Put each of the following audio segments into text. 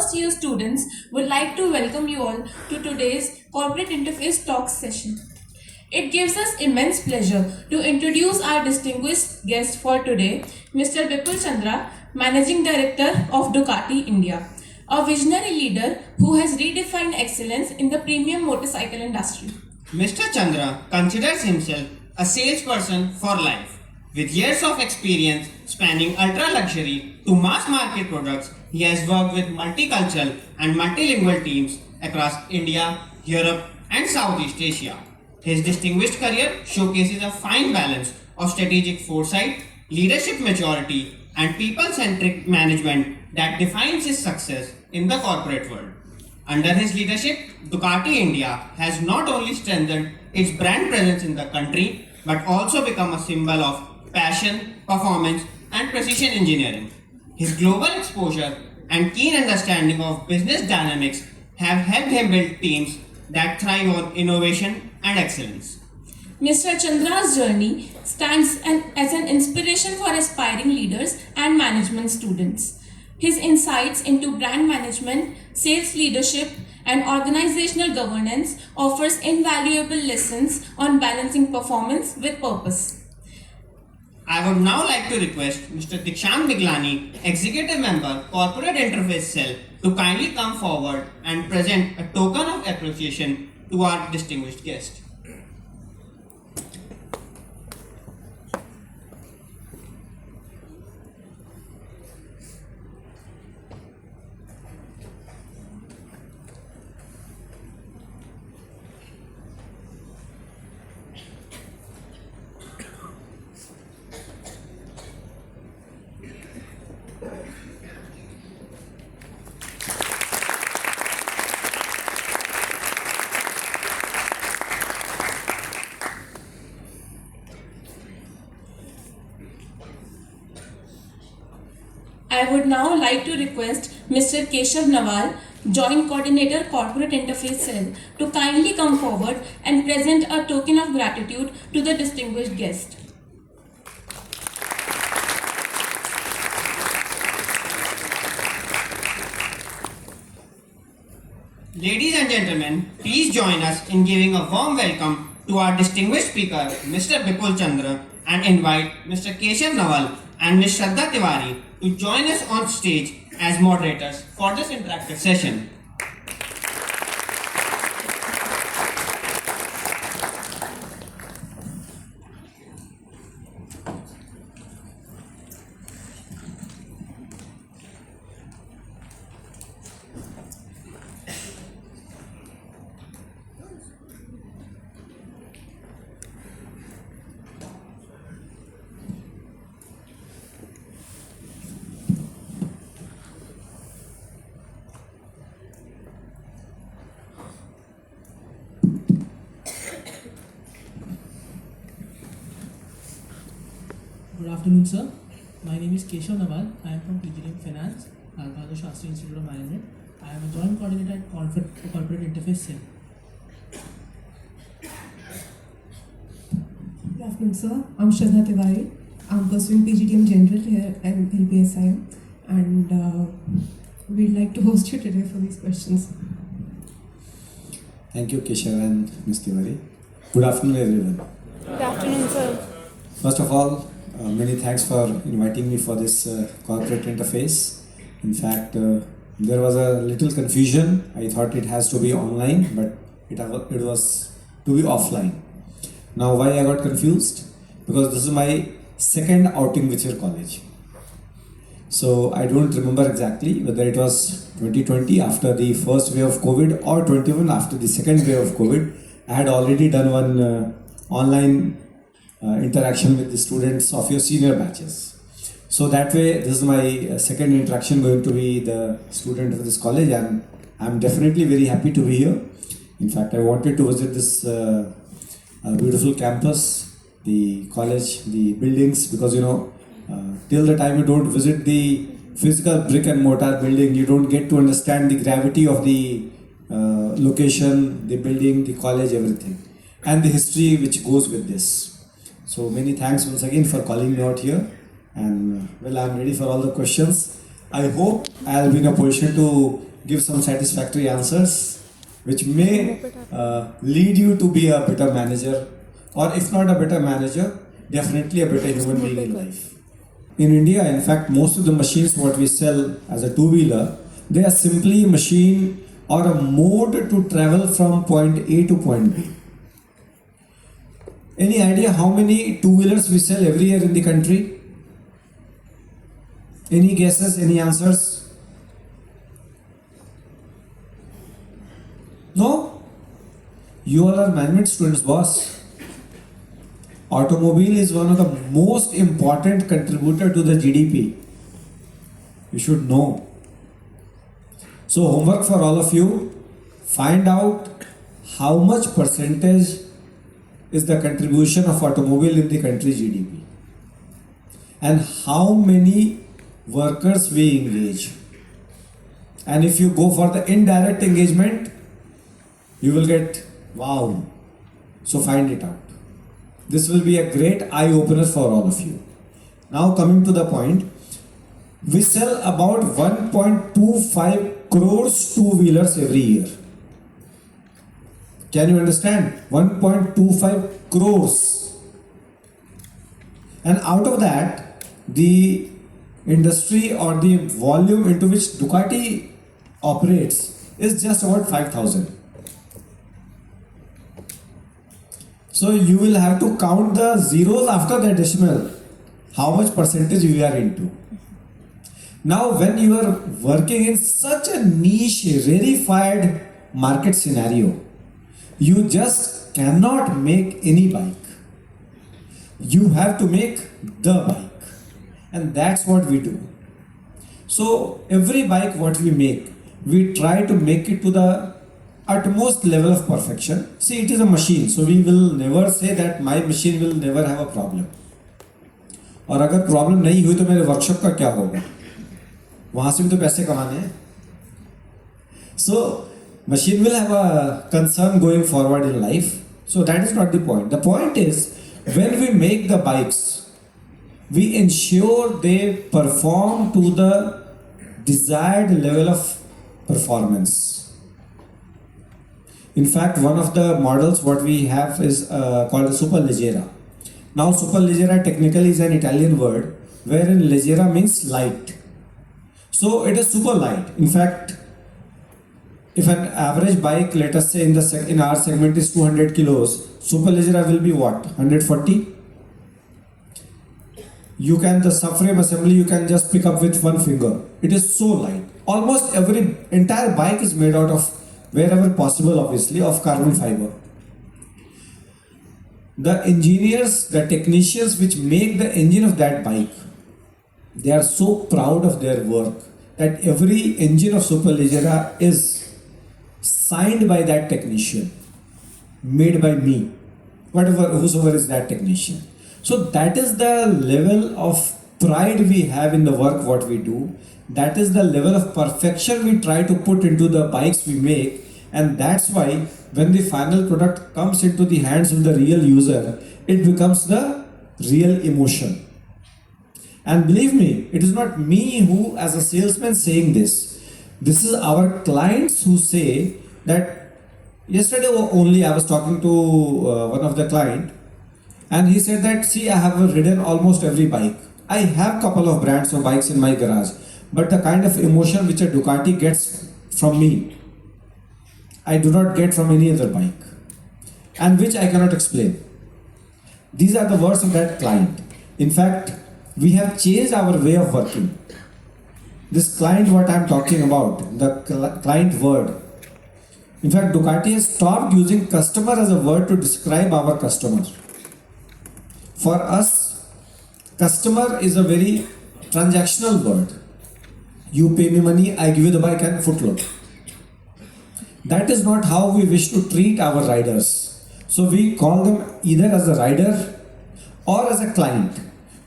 first year students would like to welcome you all to today's Corporate Interface Talk session. It gives us immense pleasure to introduce our distinguished guest for today, Mr. Bipul Chandra, Managing Director of Ducati India, a visionary leader who has redefined excellence in the premium motorcycle industry. Mr. Chandra considers himself a salesperson for life. With years of experience spanning ultra-luxury to mass-market products, he has worked with multicultural and multilingual teams across India, Europe and Southeast Asia. His distinguished career showcases a fine balance of strategic foresight, leadership maturity and people-centric management that defines his success in the corporate world. Under his leadership, Ducati India has not only strengthened its brand presence in the country but also become a symbol of passion, performance, and precision engineering. His global exposure and keen understanding of business dynamics have helped him build teams that thrive on innovation and excellence. Mr. Chandra's journey stands as an inspiration for aspiring leaders and management students. His insights into brand management, sales leadership, and organizational governance offers invaluable lessons on balancing performance with purpose. I would now like to request Mr. Dikshant Miglani, Executive Member, Corporate Interface Cell, to kindly come forward and present a token of appreciation to our distinguished guest. I would now like to request Mr. Keshav Nawal, Joint Coordinator Corporate Interface Cell, to kindly come forward and present a token of gratitude to the distinguished guest. Ladies and gentlemen, please join us in giving a warm welcome to our distinguished speaker, Mr. Bipul Chandra, and invite Mr. Keshav Nawal and Ms. Shraddha Tiwari to join us on stage as moderators for this interactive session. Good afternoon, sir. My name is Keshav Nawal. I am from PGDM Finance, Alpha Shastri Institute of Management. I am a joint coordinator at Corporate Interface Cell. Good afternoon, sir. I'm Shraddha Tiwari. I'm pursuing PGDM General here at LBSIM, and we'd like to host you today for these questions. Thank you, Keshav and Ms. Tiwari. Good afternoon, everyone. Good afternoon, sir. First of all, many thanks for inviting me for this corporate interface. In fact, there was a little confusion. I thought it has to be online, but it was to be offline. Now, why I got confused? Because this is my second outing with your college. So I don't remember exactly whether it was 2020 after the first wave of COVID or 21 after the second wave of COVID. I had already done one online interaction with the students of your senior batches. So that way, this is my second interaction going to be the student of this college, and I'm definitely very happy to be here. In fact, I wanted to visit this beautiful campus, the college, the buildings, because till the time you don't visit the physical brick and mortar building, you don't get to understand the gravity of the location, the building, the college, everything, and the history which goes with this. So many thanks once again for calling me out here, and well, I'm ready for all the questions. I hope I'll be in a position to give some satisfactory answers, which may lead you to be a better manager, or if not a better manager, definitely a better human being in life. In India, in fact, most of the machines what we sell as a two-wheeler, they are simply a machine or a mode to travel from point A to point B. Any idea how many two-wheelers we sell every year in the country? Any guesses, any answers? No? You all are management students, boss. Automobile is one of the most important contributor to the GDP. You should know. So homework for all of you, find out how much percentage is the contribution of automobile in the country's GDP and how many workers we engage. And if you go for the indirect engagement, you will get wow. So find it out. This will be a great eye-opener for all of you. Now coming to the point, we sell about 1.25 crores two-wheelers every year. Can you understand? 1.25 crores. And out of that, the industry or the volume into which Ducati operates is just about 5,000. So you will have to count the zeros after the decimal, how much percentage you are into. Now when you are working in such a niche, rarefied market scenario, you just cannot make any bike. You have to make the bike. And that's what we do. So every bike what we make, we try to make it to the utmost level of perfection. See, it is a machine, so we will never say that my machine will never have a problem. और अगर problem नहीं हुई तो मेरे workshop का क्या होगा? वहां से भी तो पैसे कमाने हैं. So machine will have a concern going forward in life. So that is not the point. The point is when we make the bikes, we ensure they perform to the desired level of performance. In fact, one of the models what we have is called a Superleggera. Now Superleggera technically is an Italian word wherein leggera means light. So it is super light. In fact, if an average bike, let us say in our segment is 200 kilos, Superleggera will be what? 140? You can, the subframe assembly you can just pick up with one finger. It is so light. Almost every entire bike is made out of, wherever possible obviously, of carbon fiber. The engineers, the technicians which make the engine of that bike, they are so proud of their work that every engine of Superleggera is signed by that technician, made by me, whosoever is that technician. So that is the level of pride we have in the work what we do. That is the level of perfection we try to put into the bikes we make, and that's why when the final product comes into the hands of the real user, it becomes the real emotion. And believe me, it is not me who as a salesman saying this. This is our clients who say that. Yesterday only I was talking to one of the client, and he said that, see, I have ridden almost every bike. I have couple of brands of bikes in my garage, but the kind of emotion which a Ducati gets from me, I do not get from any other bike, and which I cannot explain. These are the words of that client. In fact, we have changed our way of working. This client what I am talking about, the client word. In fact, Ducati has stopped using customer as a word to describe our customers. For us, customer is a very transactional word. You pay me money, I give you the bike and footload. That is not how we wish to treat our riders. So we call them either as a rider or as a client,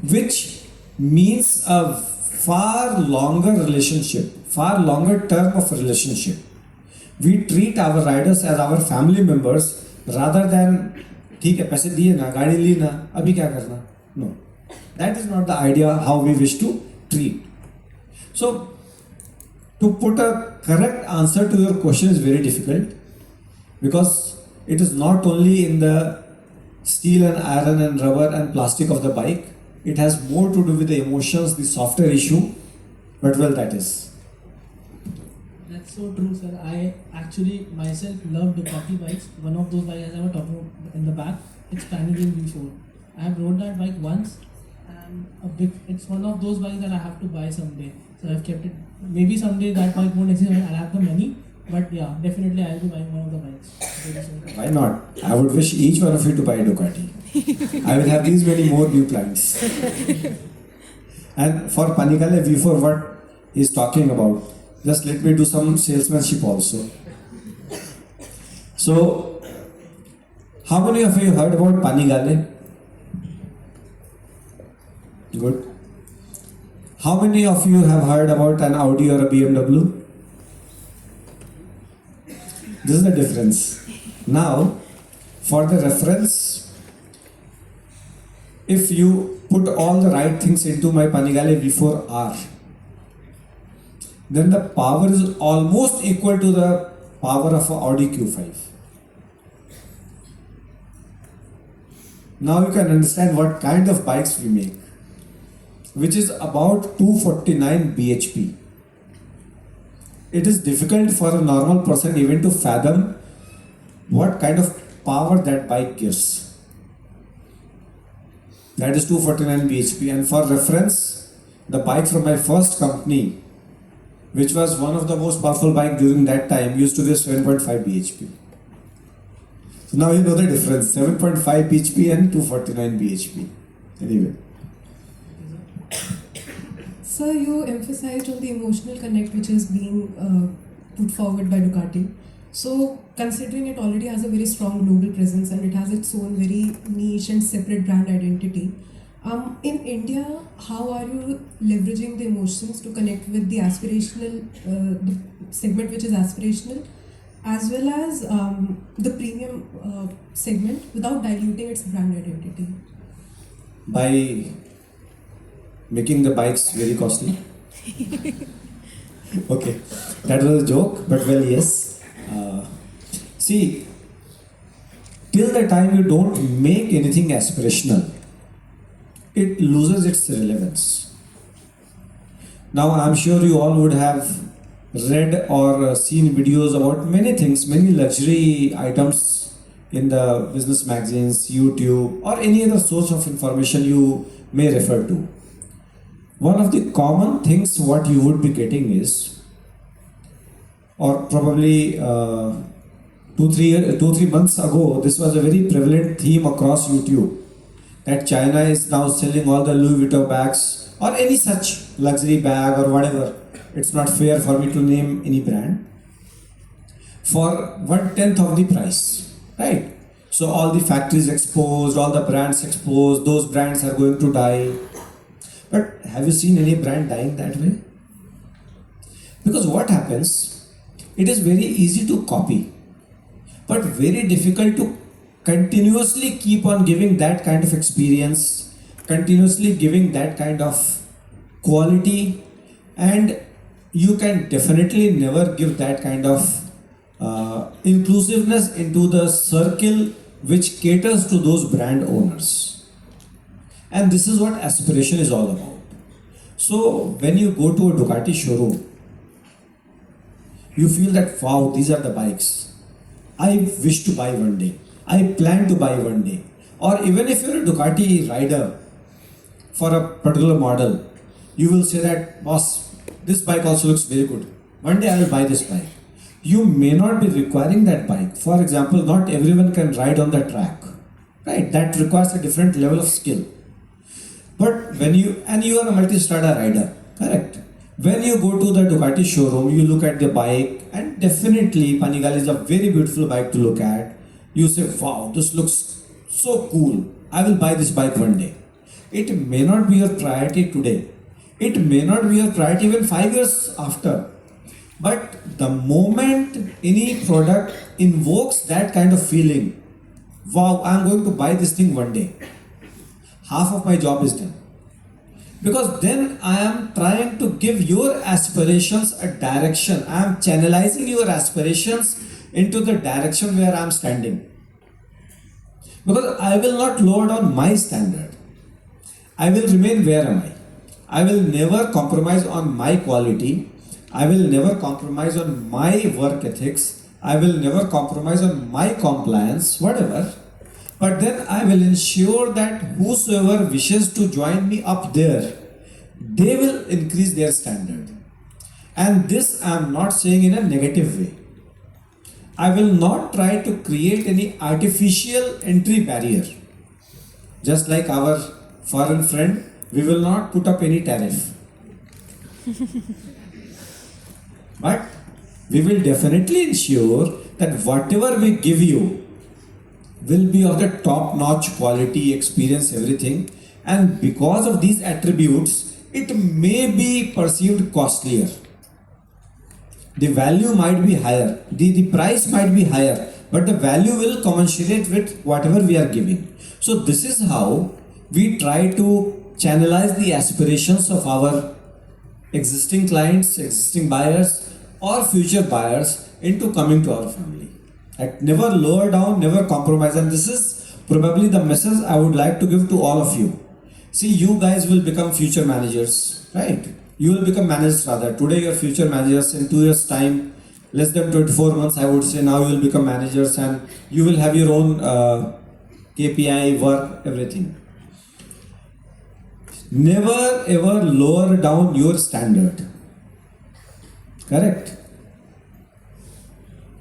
which means a far longer relationship, far longer term of relationship. We treat our riders as our family members rather than, ठीक है पैसे दिए ना, गाड़ी ली ना, अभी क्या करना? No, that is not the idea how we wish to treat. So to put a correct answer to your question is very difficult because it is not only in the steel and iron and rubber and plastic of the bike. It has more to do with the emotions, the software issue, but well, that is. That's so true, sir. I actually myself love Ducati bikes. One of those bikes I was talking about in the back, it's Panigale V4. I have rode that bike once, and it's one of those bikes that I have to buy someday. So I've kept it. Maybe someday that bike won't exist and I'll have the money. But yeah, definitely I'll be buying one of the bikes. Why not? I would wish each one of you to buy a Ducati. I will have these many more new clients. And for Panigale V4, what he's talking about, just let me do some salesmanship also. So, how many of you heard about Panigale? Good. How many of you have heard about an Audi or a BMW? This is the difference. Now, for the reference, if you put all the right things into my Panigale V4R, then the power is almost equal to the power of an Audi Q5. Now you can understand what kind of bikes we make, which is about 249 bhp. It is difficult for a normal person even to fathom what kind of power that bike gives. That is 249 bhp. And for reference, the bike from my first company, which was one of the most powerful bike during that time, used to give 7.5 bhp. So now you know the difference, 7.5 bhp and 249 bhp. Anyway. Sir, you emphasized on the emotional connect which is being put forward by Ducati. So, considering it already has a very strong global presence and it has its own very niche and separate brand identity, in India, how are you leveraging the emotions to connect with the aspirational, the segment which is aspirational, as well as the premium segment without diluting its brand identity? By making the bikes very costly. Okay, that was a joke, but well, yes. See, till the time you don't make anything aspirational, it loses its relevance. Now, I'm sure you all would have read or seen videos about many things, many luxury items in the business magazines, YouTube, or any other source of information you may refer to. One of the common things what you would be getting is, or probably 2-3 months ago, this was a very prevalent theme across YouTube, that China is now selling all the Louis Vuitton bags or any such luxury bag or whatever. It's not fair for me to name any brand for 1/10 of the price, right? So all the factories exposed, all the brands exposed, those brands are going to die. But have you seen any brand dying that way? Because what happens, it is very easy to copy, but very difficult to continuously keep on giving that kind of experience, continuously giving that kind of quality, and you can definitely never give that kind of inclusiveness into the circle which caters to those brand owners. And this is what aspiration is all about. So when you go to a Ducati showroom, you feel that, wow, these are the bikes I wish to buy one day, I plan to buy one day. Or even if you're a Ducati rider for a particular model, you will say that, boss, this bike also looks very good, one day I will buy this bike. You may not be requiring that bike. For example, not everyone can ride on the track, right? That requires a different level of skill. But when you are a multi-strada rider, correct? When you go to the Ducati showroom, you look at the bike, and definitely Panigale is a very beautiful bike to look at. You say, wow, this looks so cool, I will buy this bike one day. It may not be your priority today. It may not be your priority even 5 years after. But the moment any product invokes that kind of feeling, wow, I'm going to buy this thing one day, half of my job is done. Because then I am trying to give your aspirations a direction. I am channelizing your aspirations into the direction where I am standing. Because I will not lower down my standard. I will remain where am I. I will never compromise on my quality. I will never compromise on my work ethics. I will never compromise on my compliance, whatever. But then I will ensure that whosoever wishes to join me up there, they will increase their standard. And this I am not saying in a negative way. I will not try to create any artificial entry barrier. Just like our foreign friend, we will not put up any tariff. But we will definitely ensure that whatever we give you will be of the top-notch quality, experience, everything. And because of these attributes, it may be perceived costlier. The value might be higher, the price might be higher, but the value will commensurate with whatever we are giving. So this is how we try to channelize the aspirations of our existing clients, existing buyers or future buyers into coming to our family. Like never lower down, never compromise. And this is probably the message I would like to give to all of you. See, you guys will become future managers, right? You will become managers rather. Today you're future managers. In 2 years time, less than 24 months, I would say now you will become managers and you will have your own KPI, work, everything. Never ever lower down your standard. Correct?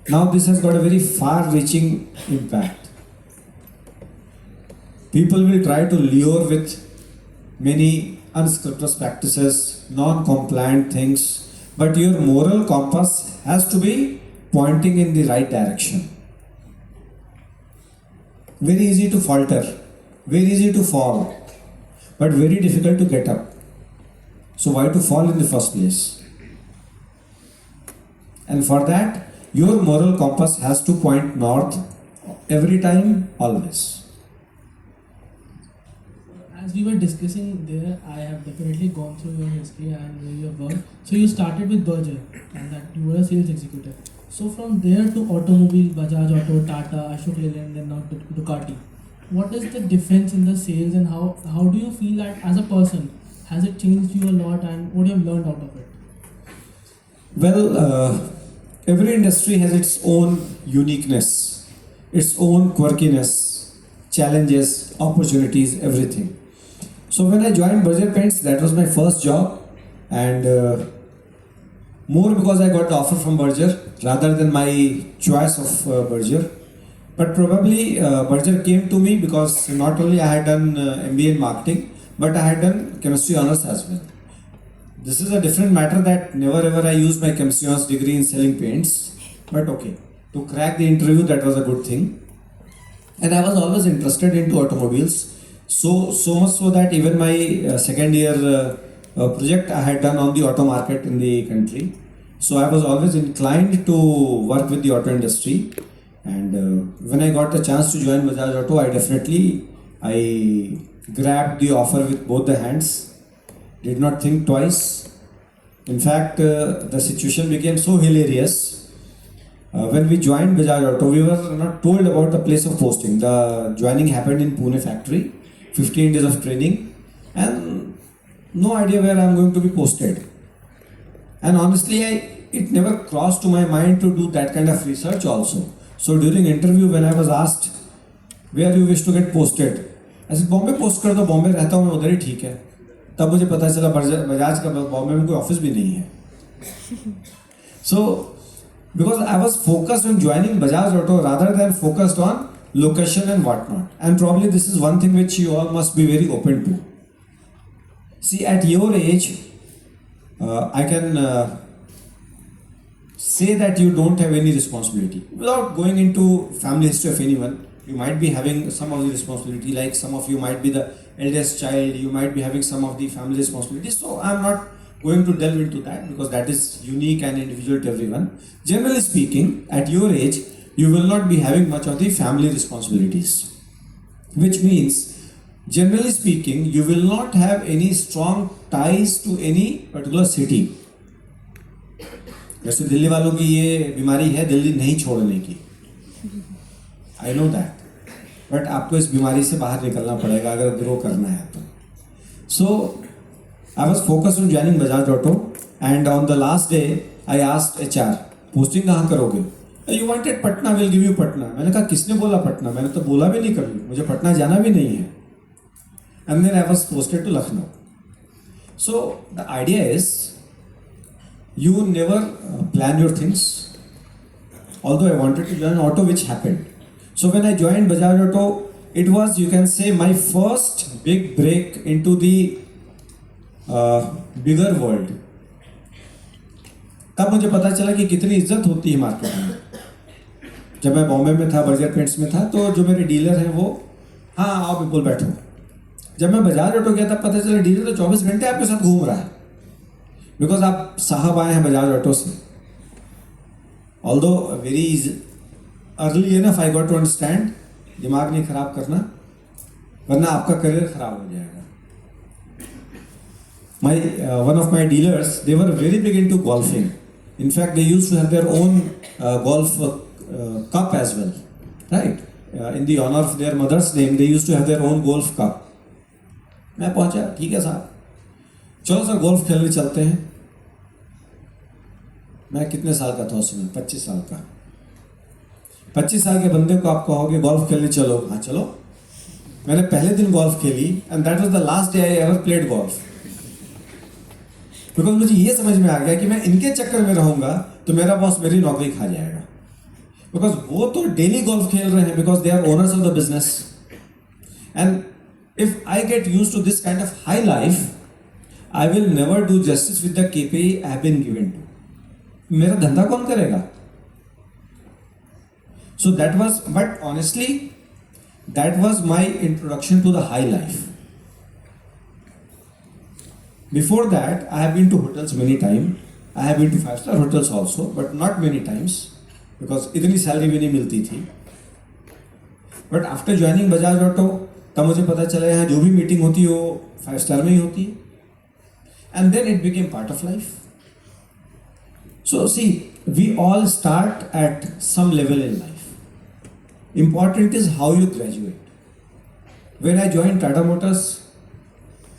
Now this has got a very far-reaching impact. People will try to lure with many unscrupulous practices, non-compliant things, but your moral compass has to be pointing in the right direction. Very easy to falter, very easy to fall, but very difficult to get up. So why to fall in the first place? And for that, your moral compass has to point north every time, always. As we were discussing there, I have definitely gone through your history and your work. So you started with Berger and that you were a sales executive. So from there to Automobile, Bajaj Auto, Tata, Ashok Leyland, then now Ducati. What is the difference in the sales and how do you feel that as a person? Has it changed you a lot and what you have learned out of it? Well, every industry has its own uniqueness, its own quirkiness, challenges, opportunities, everything. So when I joined Berger Paints, that was my first job, and more because I got the offer from Berger rather than my choice of Berger. But probably Berger came to me because not only I had done MBA in marketing, but I had done chemistry honors as well. This is a different matter that never ever I used my chemistry honors degree in selling paints. But okay, to crack the interview, that was a good thing. And I was always interested into automobiles. So much so that even my second year project I had done on the auto market in the country. So I was always inclined to work with the auto industry. And when I got the chance to join Bajaj Auto, I grabbed the offer with both the hands. Did not think twice. In fact, the situation became so hilarious. When we joined Bajaj Auto, we were not told about the place of posting. The joining happened in Pune factory, 15 days of training, and no idea where I am going to be posted. And honestly, it never crossed to my mind to do that kind of research also. So during interview, when I was asked, where you wish to get posted, I said, Bombay post कर दो, Bombay रहता हूँ मैं उधर ही ठीक है. तब मुझे पता चला बजाज का बॉम्बे में कोई ऑफिस भी नहीं है. So because I was focused on joining Bajaj Auto rather than focused on location and whatnot. And probably this is one thing which you all must be very open to. See, at your age, I can say that you don't have any responsibility. Without going into family history of anyone, you might be having some of the responsibility, like some of you might be the eldest child, you might be having some of the family responsibilities. So I'm not going to delve into that because that is unique and individual to everyone. Generally speaking, at your age, you will not be having much of the family responsibilities, which means generally speaking, you will not have any strong ties to any particular city. जैसे दिल्ली वालों की ये बीमारी है दिल्ली नहीं छोड़ने की, I know that, but आपको इस बीमारी से बाहर निकलना पड़ेगा अगर ग्रो करना है तो. So I was focused on joining Bajaj auto and on the last day I asked HR, posting कहाँ करोगे? You wanted Patna, will give you Patna. मैंने कहा किसने बोला पटना? मैंने तो बोला भी नहीं कभी, मुझे पटना जाना भी नहीं है. And then I was posted to Lucknow. So the idea is, you never plan your things. Although I wanted to join auto, which happened. So when I joined Bajaj Auto, it was, you can say, my first big break into the bigger world. तब मुझे पता चला कि कितनी इज्जत होती है market में. जब मैं बॉम्बे में था, बर्जर पेंट्स में था, तो जो मेरे डीलर हैं वो, हाँ आओ बिल्कुल बैठो. जब मैं बजाज ऑटो गया तब पता चला डीलर तो 24 घंटे आपके साथ घूम रहा है, बिकॉज आप साहब आए हैं बजाज ऑटो से. Although very early enough I got to understand, दिमाग नहीं खराब करना वरना आपका करियर खराब हो जाएगा. My one of my dealers, they were very big into golfing. In fact, they used to have their own golf cup as well, right? In the honor of their mother's name, they used to have their own golf cup. मैं पहुंचा, ठीक है साहब, चलो sir golf खेलने चलते हैं. मैं कितने साल का था उस समय? 25 साल का. 25 साल के बंदे को आप कहोगे गोल्फ खेलने चलो, हाँ चलो. मैंने पहले दिन गोल्फ खेली and that was the last day I ever played golf. Because मुझे ये समझ में आ गया कि मैं इनके चक्कर में रहूंगा तो मेरा बॉस मेरी नौकरी खा जाएगा. बिकॉज वो तो डेली गोल्फ खेल रहे हैं, because they are owners of the business. And if I get used to this kind of high life, I will never do justice with the KPI I have been given to. मेरा धंधा कौन करेगा? So that was, but honestly, that was my introduction to the high life. Before that, I have been to hotels many times. I have been to 5-star hotels also, but not many times because इतनी salary भी नहीं मिलती थी. But after joining Bajaj Auto, तब मुझे पता चला यहाँ जो भी मीटिंग होती है वो 5 स्टार में ही होती है. And then it became part of life. So see, we all start at some level in life. Important is how you graduate. When I join Tata Motors,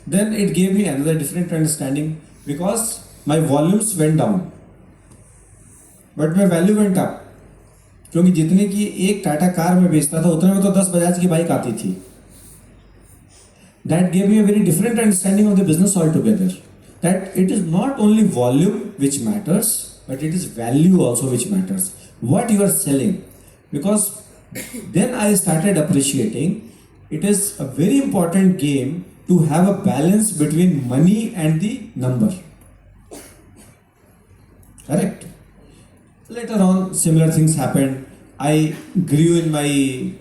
then it gave me another different understanding because my volumes went down but my value went up. क्योंकि जितने की एक Tata car में बेचता था उतने में तो 10 बजाज की बाइक आती थी. That gave me a very different understanding of the business altogether. That it is not only volume which matters, but it is value also which matters. What you are selling. Because then I started appreciating it is a very important game to have a balance between money and the number. Correct? Later on, similar things happened. I grew in my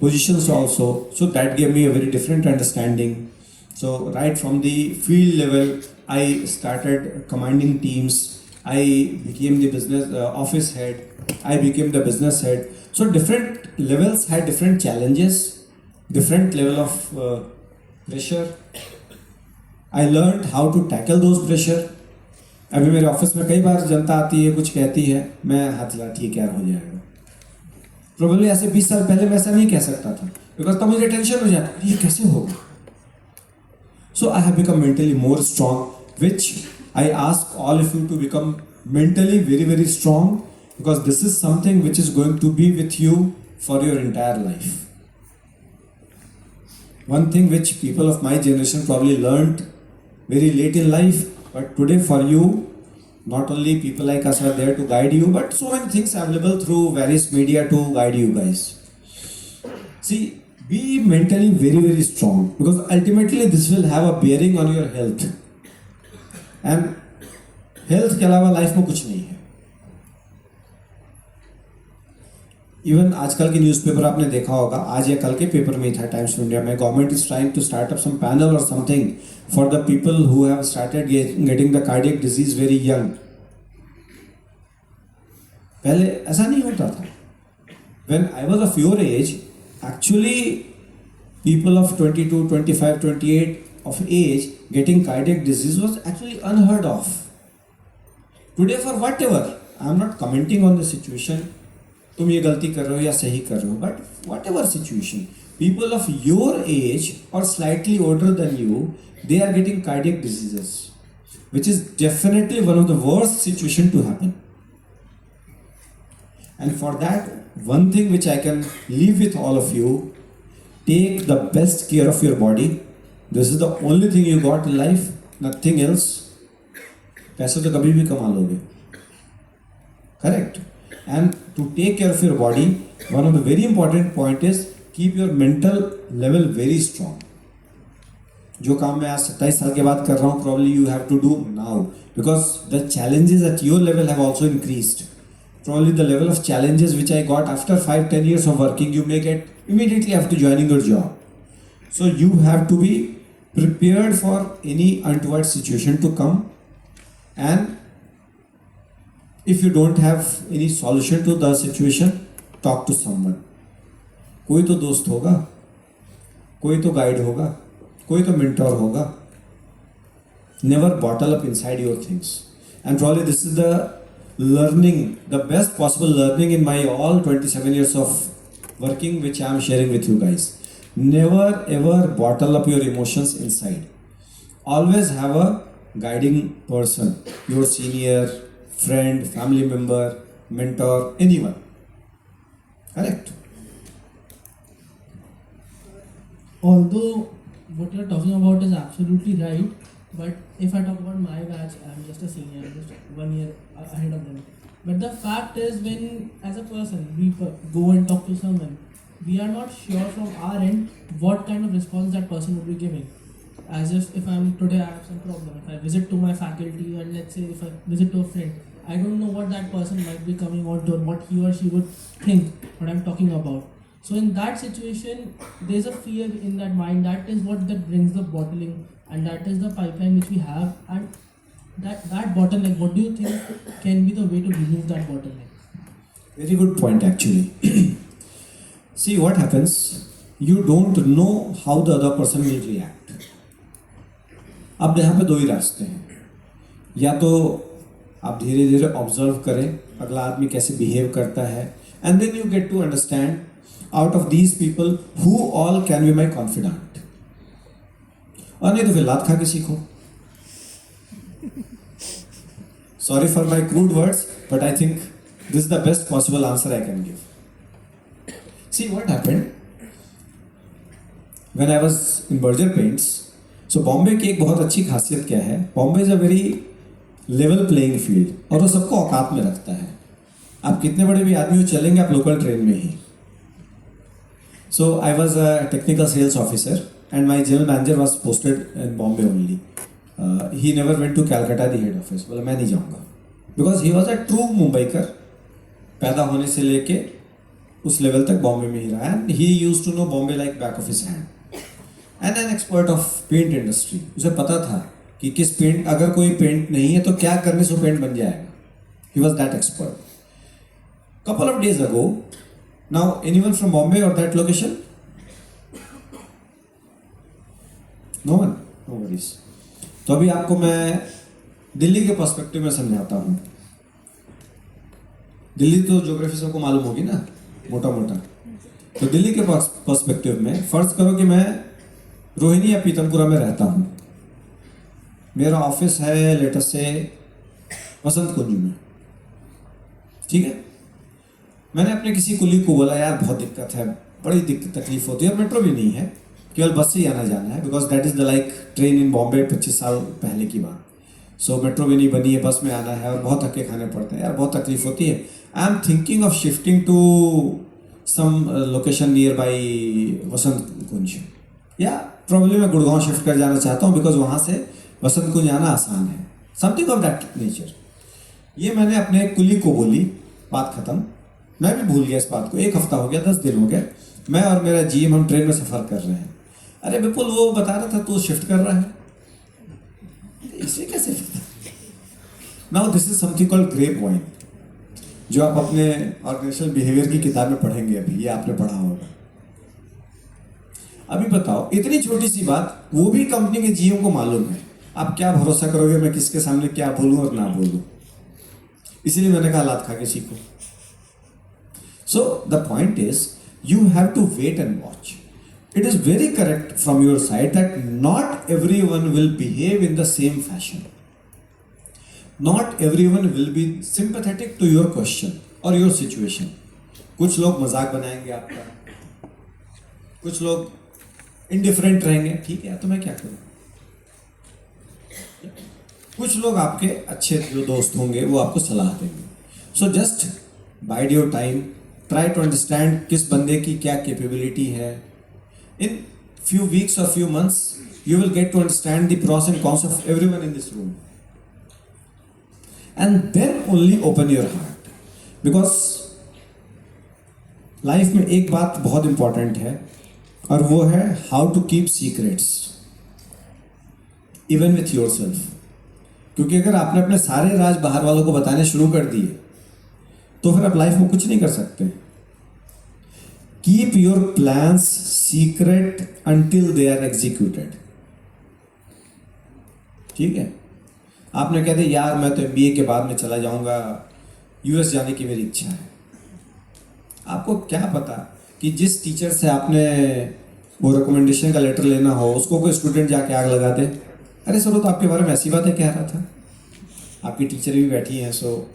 positions also. So that gave me a very different understanding. So right from the field level, I started commanding teams. I became the business office head. I became the business head. So different levels had different challenges, different level of pressure. I learned how to tackle those pressure. अभी मेरे office में कई बार जनता आती है, कुछ कहती है, मैं हाथ ला ठीक है हो जाएगा. प्रोबेबली ऐसे 20 साल पहले मैं ऐसा नहीं कह सकता था, बिकॉज तब मुझे टेंशन हो जाता ये कैसे होगा. So I have become mentally more strong, which I ask all of you to become mentally very, very strong, because this is something which is going to be with you for your entire life. One thing which people of my generation probably learned very late in life, but today for you, not only people like us are there to guide you, but so many things available through various media to guide you guys. See, be mentally very, very strong, because ultimately this will have a bearing on your health. And health के अलावा life में कुछ नहीं है. Even आजकल के newspaper आपने देखा होगा, आज या कल के पेपर में ही था टाइम्स ऑफ इंडिया में, government is trying to start up some panel और something for the people who have started getting the cardiac disease very young. पहले ऐसा नहीं होता था. When I was of your age, actually people of 22, 25, 28 of age getting cardiac disease was actually unheard of. Today for whatever, I am not commenting on the situation, तुम ये गलती कर रहे हो या सही कर रहे हो, but whatever situation, people of your age or slightly older than you, they are getting cardiac diseases, which is definitely one of the worst situation to happen. And for that, one thing which I can leave with all of you, take the best care of your body. This is the only thing you got in life, nothing else. पैसे तो कभी भी कमा लोगे, correct? And to take care of your body, one of the very important point is keep your mental level very strong. जो काम मैं आज 27 साल के बाद कर रहा हूँ, probably you have to do now because the challenges at your level have also increased. Probably the level of challenges which I got after 5-10 years of working, you may get immediately after joining your job. So you have to be prepared for any untoward situation to come, and if you don't have any solution to the situation, talk to someone. कोई तो दोस्त होगा, कोई तो guide होगा, कोई तो mentor होगा. Never bottle up inside your things. And probably this is the learning, the best possible learning in my all 27 years of working, which I am sharing with you guys. Never ever bottle up your emotions inside. Always have a guiding person, your senior, friend, family member, mentor, anyone. Correct? Although what you're talking about is absolutely right, but if I talk about my batch, I'm just a senior, I'm just 1 year ahead of them. But the fact is, when as a person we go and talk to someone, we are not sure from our end what kind of response that person would be giving. As if I'm today I have some problem, if I visit to my faculty, and let's say if I visit to a friend, I don't know what that person might be coming on to, what he or she would think what I'm talking about. So in that situation, there's a fear in that mind. That is what that brings the bottling, and that is the pipeline which we have. And that bottleneck, what do you think can be the way to remove that bottleneck? Very good point actually. See what happens, you don't know how the other person will react. अब यहाँ पे दो ही रास्ते हैं, या तो आप धीरे धीरे ऑब्जर्व करें अगला आदमी कैसे बिहेव करता है, and then you get to understand out of these people who all can be my confident, और नहीं तो फिर लात खा के सीखो. Sorry for my crude words, but I think this is the best possible answer I can give. See what happened when I was in Berger Paints. So Bombay की एक बहुत अच्छी खासियत क्या है, Bombay is a very level playing field, और वो सबको औकात में रखता है. आप कितने बड़े भी आदमी हो, चलेंगे आप लोकल ट्रेन में ही. So I was a technical sales officer and my general manager was posted in Bombay only. He never went to Calcutta the head office. बोला मैं नहीं जाऊँगा, because he was a true Mumbaikar, पैदा होने से लेके उस लेवल तक बॉम्बे में ही रहा, and he use to know Bombay like back of his hand. And an expert of paint industry. उसे पता था कि किस पेंट, अगर कोई पेंट नहीं है तो क्या करने से पेंट बन जाएगा. He was that expert. Couple of days ago, now anyone from Bombay और that location? No one, no worries. तो अभी आपको मैं दिल्ली के पर्सपेक्टिव में समझाता हूँ. दिल्ली तो ज्योग्राफी सबको मालूम होगी ना, मोटा मोटा. तो दिल्ली के पर्सपेक्टिव में फर्ज करो कि मैं रोहिणी या पीतमपुरा में रहता हूँ. मेरा ऑफिस है लेटेस्ट से वसंत कुंज में, ठीक है. मैंने अपने किसी कुलीग को बोला यार बहुत दिक्कत है, बड़ी तकलीफ होती है, और मेट्रो भी नहीं है, केवल बस से ही आना जाना है, because that is the like train in Bombay 25 साल पहले की बात. सो मेट्रो भी नहीं बनी है, बस में आना है और बहुत धक्के खाने पड़ते हैं यार, बहुत तकलीफ होती है. I am thinking of shifting to some location near by Vasant Kunj, या प्रॉब्लम मैं गुड़गांव शिफ्ट कर जाना चाहता हूँ, बिकॉज वहाँ से वसंत कुंज आना आसान है, समथिंग ऑफ दैट नेचर. ये मैंने अपने कुलीग को बोली, बात खत्म. मैं भी भूल गया इस बात को. 1 हफ्ता हो गया, 10 दिन हो गए, मैं और मेरा जीएम हम ट्रेन में सफ़र कर रहे हैं. अरे विपुल वो बता रहा था तू शिफ्ट कर रहा है, इसे कैसे पता? Now this is something called grey point, जो आप अपने ऑर्गेनाइजेशनल बिहेवियर की किताब में पढ़ेंगे. अभी ये आपने पढ़ा होगा. अभी बताओ, इतनी छोटी सी बात वो भी कंपनी के जीएम को मालूम है, आप क्या भरोसा करोगे मैं किसके सामने क्या बोलूं और ना बोलूं? इसीलिए मैंने कहा लात खा के सीखो. So the point is, you have to wait and watch. It is very correct from your side that not everyone will behave in the same fashion. Not everyone will be sympathetic to your question or your situation. कुछ लोग मजाक बनाएंगे आपका, कुछ लोग indifferent रहेंगे, ठीक है तो मैं क्या करूं. कुछ लोग आपके अच्छे जो दोस्त होंगे वो आपको सलाह देंगे. So just bide your time, try to understand किस बंदे की क्या कैपेबिलिटी है. इन फ्यू वीक्स और few months you will get to understand the pros and cons of everyone in this room, and then only open your heart. Because life में एक बात बहुत इंपॉर्टेंट है और वो है how to keep secrets even with yourself. क्योंकि अगर आपने अपने सारे राज बाहर वालों को बताने शुरू कर दिए तो फिर आप लाइफ में कुछ नहीं कर सकते. Keep your plans secret until they are executed. ठीक है, आपने कह दिया यार मैं तो एमबीए के बाद में चला जाऊंगा, यूएस जाने की मेरी इच्छा है. आपको क्या पता कि जिस टीचर से आपने वो रिकमेंडेशन का लेटर लेना हो उसको कोई स्टूडेंट जाके आग लगा दे. अरे सर वो तो आपके बारे में ऐसी बातें कह रहा था. आपकी टीचर भी बैठी हैं, सो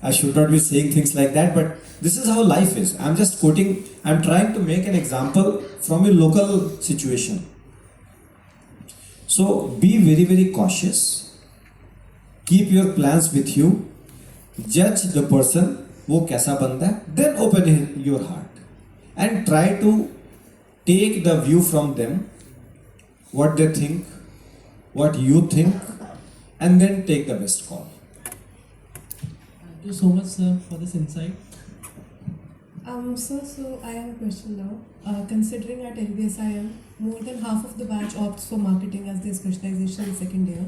I should not be saying things like that, but this is how life is. I'm just quoting, I'm trying to make an example from a local situation. So be very, very cautious. Keep your plans with you. Judge the person, वो कैसा बंदा है, then open your heart and try to take the view from them, what they think, what you think, and then take the best call. Thank you so much, sir, for this insight. Sir, so I have a question now. Considering at LBSIM, more than half of the batch opts for marketing as their specialization in second year.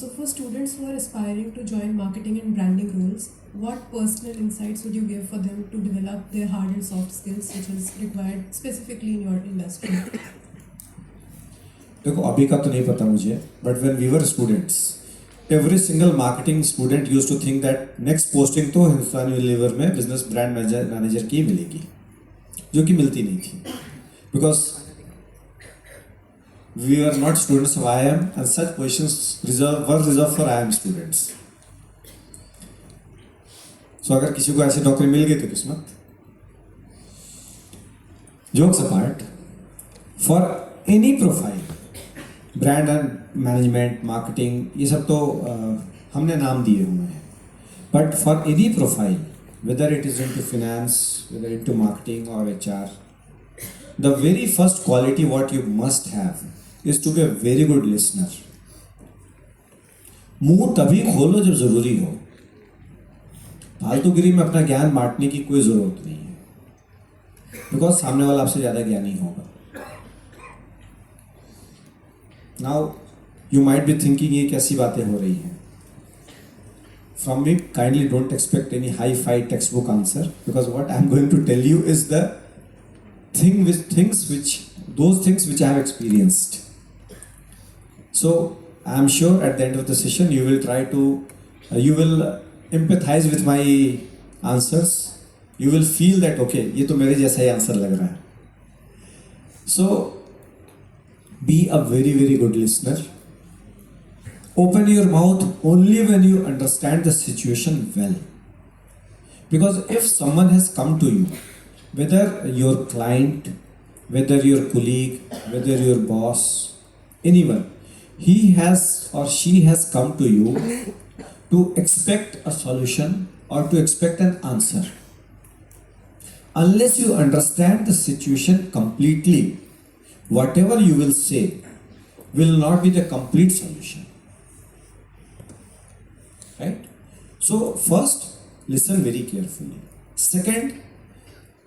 So for students who are aspiring to join marketing and branding roles, what personal insights would you give for them to develop their hard and soft skills which is required specifically in your industry? देखो अभी का तो नहीं पता मुझे, but when we were students, every single marketing student used to think that next posting तो Hindustan Unilever में business brand manager की मिलेगी, जो कि मिलती नहीं थी. Because we were not students of IIM and such positions were reserved for IIM students. So अगर किसी को ऐसी नौकरी मिल गई तो किस्मत. Jokes apart, for any profile, brand and management, marketing, ये सब तो हमने नाम दिए हुए हैं. But for any profile, whether it is into finance, whether into marketing और HR, the very first quality what you must have is to be a very good listener. मुंह तभी खोलो जब जरूरी हो. फालतूगिरी में अपना ज्ञान बांटने की कोई जरूरत नहीं है, बिकॉज सामने वाला आपसे ज्यादा ज्ञानी होगा. Now you might be thinking ये कैसी बातें हो रही हैं. From me, kindly don't expect any high-fi textbook answer, because what I'm going to tell you is the those things which I have experienced. So I'm sure at the end of the session you will try to you will empathize with my answers. You will feel that okay, ये तो मेरे जैसा ही answer लग रहा है. So be a very, very good listener. Open your mouth only when you understand the situation well. Because if someone has come to you, whether your client, whether your colleague, whether your boss, anyone, he has or she has come to you to expect a solution or to expect an answer. Unless you understand the situation completely, whatever you will say will not be the complete solution. Right? So first, listen very carefully. Second,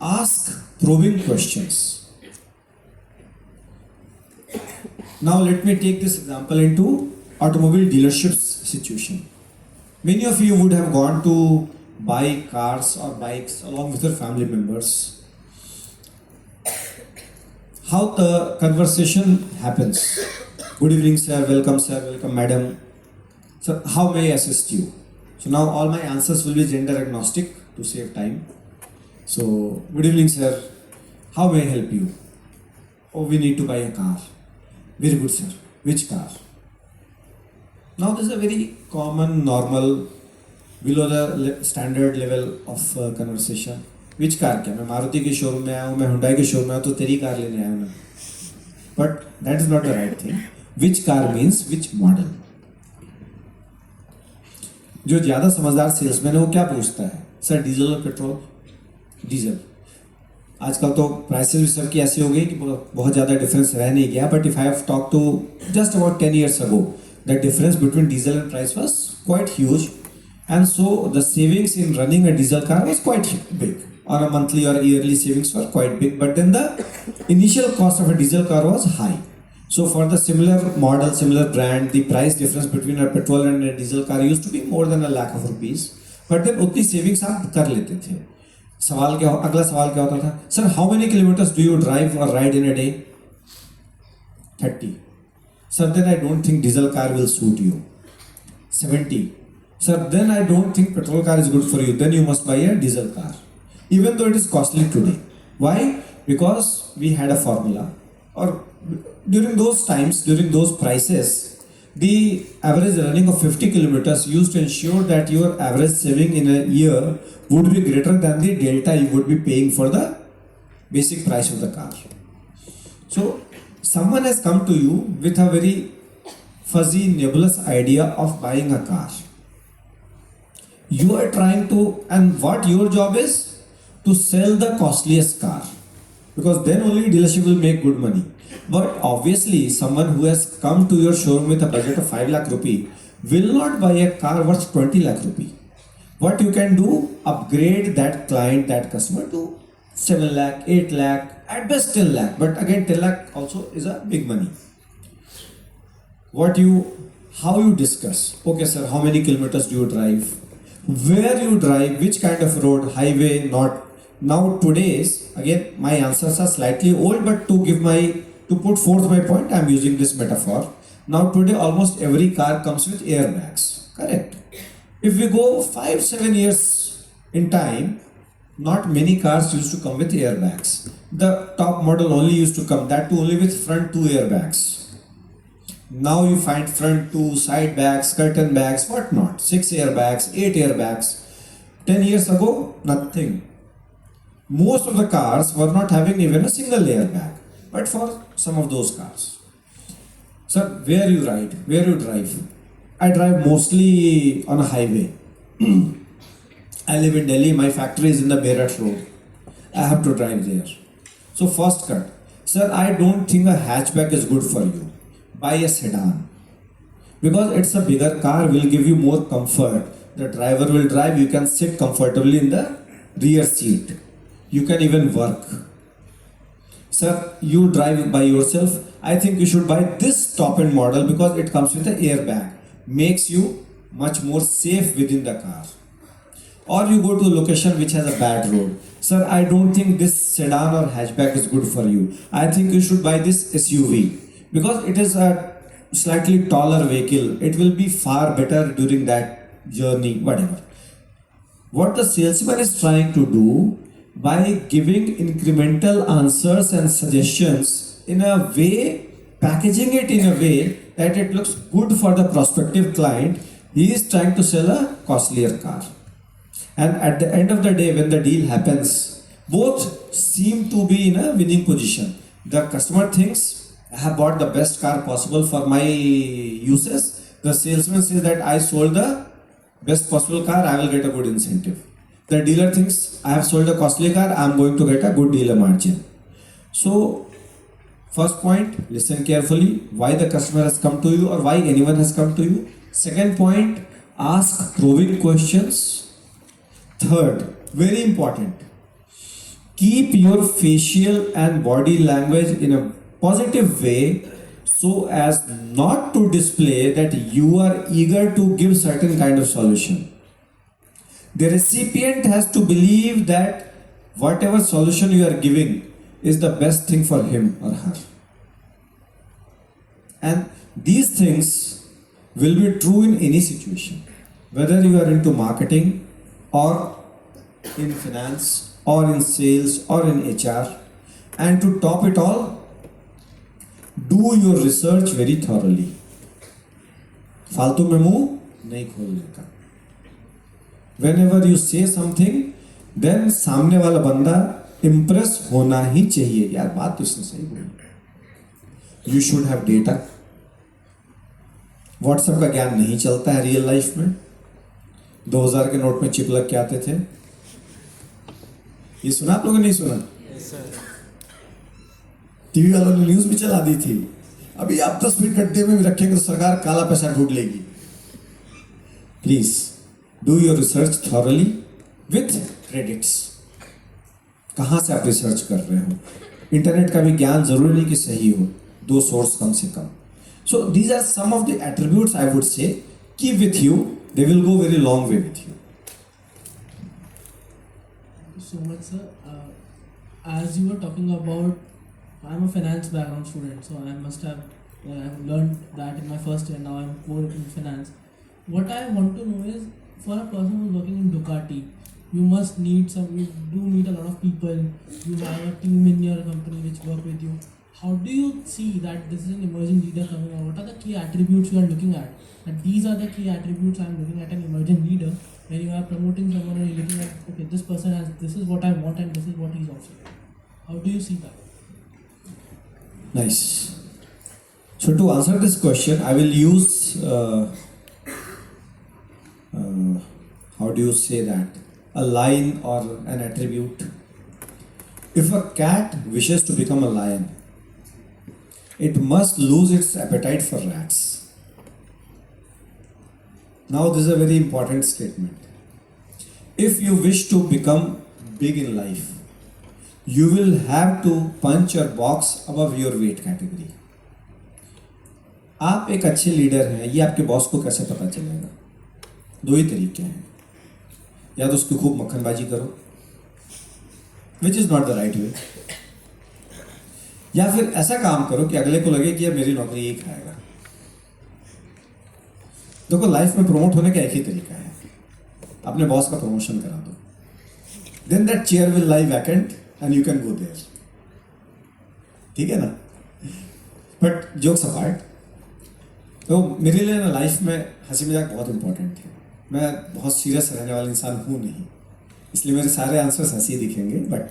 ask probing questions. Now let me take this example into automobile dealerships situation. Many of you would have gone to buy cars or bikes along with your family members. how the conversation happens. Good evening, sir, welcome, madam. So, how may I assist you? So, now all my answers will be gender agnostic to save time. So, good evening, sir. How may I help you? Oh, we need to buy a car. Very good, sir. Which car? Now, this is a very common, normal, below the standard level of conversation. Which car? क्या मैं मारुति के showroom में आया हूँ, मैं Hyundai के showroom में आया हूँ, तो तेरी कार लेने आया हूँ ना. But that is not the right thing. Which car means which model. जो ज़्यादा समझदार सेल्समैन है वो क्या पूछता है? सर डीजल और पेट्रोल? डीजल. आजकल तो प्राइसेस भी सबकी ऐसी हो गई कि बहुत ज़्यादा डिफरेंस रह नहीं गया. But if I have talk to just about 10 years ago, the difference between diesel and price was quite huge, and so the savings in running a diesel car was quite big. On a monthly or yearly savings were quite big, but then the initial cost of a diesel car was high. So for the similar model, similar brand, the price difference between a petrol and a diesel car used to be more than a lakh of rupees. But then उतनी savings आप कर लेते थे. अगला सवाल क्या होता था? Sir, how many kilometers do you drive or ride in a day? 30. Sir, then I don't think diesel car will suit you. 70. Sir, then I don't think petrol car is good for you. Then you must buy a diesel car. Even though it is costly today. Why? Because we had a formula. Or during those times, during those prices, the average running of 50 kilometers used to ensure that your average saving in a year would be greater than the delta you would be paying for the basic price of the car. So, someone has come to you with a very fuzzy, nebulous idea of buying a car. You are trying to, and what your job is? To sell the costliest car, because then only dealership will make good money. But obviously someone who has come to your showroom with a budget of 5 lakh rupee will not buy a car worth 20 lakh rupee. What you can do, upgrade that client, that customer to 7 lakh, 8 lakh, at best 10 lakh, but again 10 lakh also is a big money. How you discuss? Okay sir, how many kilometers do you drive? Where you drive, which kind of road, highway, not. Now today's, again my answers are slightly old, but to put forth my point, I am using this metaphor. Now today almost every car comes with airbags, correct? If we go 5-7 years in time, not many cars used to come with airbags. The top model only used to come, that too only with front 2 airbags. Now you find front 2, side bags, curtain bags, what not, 6 airbags, 8 airbags. 10 years ago, nothing. Most of the cars were not having even a single airbag, but for some of those cars. Sir, where you ride, where you drive? I drive mostly on a highway. I live in Delhi, my factory is in the Meerut road. I have to drive there. So first cut. Sir, I don't think a hatchback is good for you. Buy a sedan. Because it's a bigger car, will give you more comfort. The driver will drive, you can sit comfortably in the rear seat. You can even work. Sir, you drive by yourself. I think you should buy this top-end model because it comes with an airbag. Makes you much more safe within the car. Or you go to a location which has a bad road. Sir, I don't think this sedan or hatchback is good for you. I think you should buy this SUV because it is a slightly taller vehicle. It will be far better during that journey, whatever. What the salesman is trying to do, by giving incremental answers and suggestions in a way, packaging it in a way that it looks good for the prospective client, he is trying to sell a costlier car. And at the end of the day, when the deal happens, both seem to be in a winning position. The customer thinks, I have bought the best car possible for my uses. The salesman says that I sold the best possible car, I will get a good incentive. The dealer thinks, I have sold a costly car, I am going to get a good dealer margin. So, first point, listen carefully why the customer has come to you or why anyone has come to you. Second point, ask probing questions. Third, very important, keep your facial and body language in a positive way so as not to display that you are eager to give certain kind of solution. The recipient has to believe that whatever solution you are giving is the best thing for him or her. And these things will be true in any situation, whether you are into marketing or in finance or in sales or in HR. And to top it all, do your research very thoroughly. फालतू में मुंह नहीं खोलने का. Whenever you say something, then सामने वाला बंदा impress होना ही चाहिए. यार बात तो इसने सही बोली. You should have data. WhatsApp का ज्ञान नहीं चलता है रियल लाइफ में. 2000 के नोट में चिप लग के आते थे. ये सुना आप लोगों ने? नहीं सुना? टीवी वालों ने न्यूज भी चला दी थी. अभी आप 10 मिनट गड्ढे में भी रखेंगे तो सरकार काला पैसा ढूंढ लेगी. Please do your research thoroughly with credits. कहां से आप रिसर्च कर रहे हो? इंटरनेट का भी ज्ञान जरूरी नहीं कि सही हो. 2 सोर्स कम से कम. So these are some of the attributes I would say keep with you. They will go very long way with you. Thank you so much, sir. As you were talking about, I'm a finance background student, so I must have I've learned that in my first year. Now I'm core in finance. What I want to know is, for a person who's working in Ducati, you must need you do meet a lot of people. You have a team in your company which work with you. How do you see that this is an emerging leader coming out? What are the key attributes you are looking at? And these are the key attributes I'm looking at an emerging leader. When you are promoting someone and you're looking at, okay, this person has, this is what I want and this is what he's offering. How do you see that? Nice. So to answer this question, I will use, how do you say that? A line or an attribute. If a cat wishes to become a lion, it must lose its appetite for rats. Now this is a very important statement. If you wish to become big in life, you will have to punch your box above your weight category. आप एक अच्छे leader हैं, ये आपके boss को कैसे पता चलेगा? 2 ही तरीके हैं. या तो उसकी खूब मक्खनबाजी करो, which is not the right way. या फिर ऐसा काम करो कि अगले को लगे कि यार मेरी नौकरी ही खाएगा. देखो, लाइफ में प्रमोट होने का एक ही तरीका है, अपने बॉस का प्रमोशन करा दो. Then that chair will lie vacant and you can go there. ठीक है ना? बट जोक्स अपार्ट, तो मेरे लिए ना लाइफ में हंसी मजाक बहुत इंपॉर्टेंट है. मैं बहुत सीरियस रहने वाला इंसान हूँ नहीं, इसलिए मेरे सारे आंसर्स हंसी दिखेंगे. But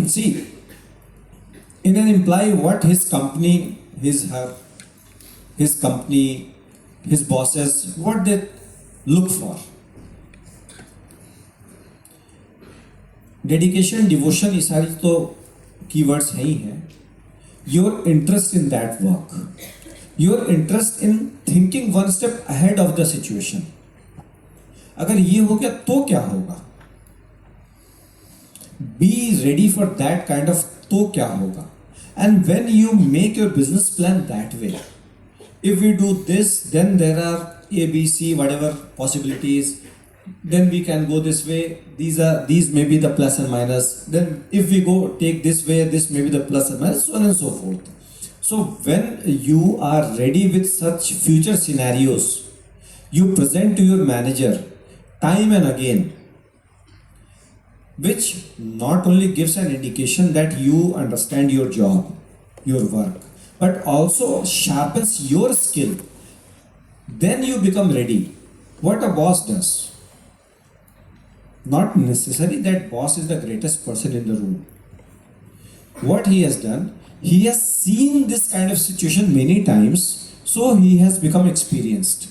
see, in an employee, what his company, his company, his bosses, what they look for. Dedication, devotion, ये सारी तो keywords है ही हैं. Your interest in that work, your interest in thinking one step ahead of the situation. अगर ये हो गया तो क्या होगा? Be ready for that kind of तो क्या होगा. And when you make your business plan that way, if we do this, then there are A, B, C, whatever possibilities, then we can go this way. These may be the plus and minus. Then if we go take this way, this may be the plus and minus, so on and so forth. So when you are ready with such future scenarios, you present to your manager time and again, which not only gives an indication that you understand your job, your work, but also sharpens your skill. Then you become ready. What a boss does. Not necessarily that boss is the greatest person in the room. What he has done, he has seen this kind of situation many times, so he has become experienced.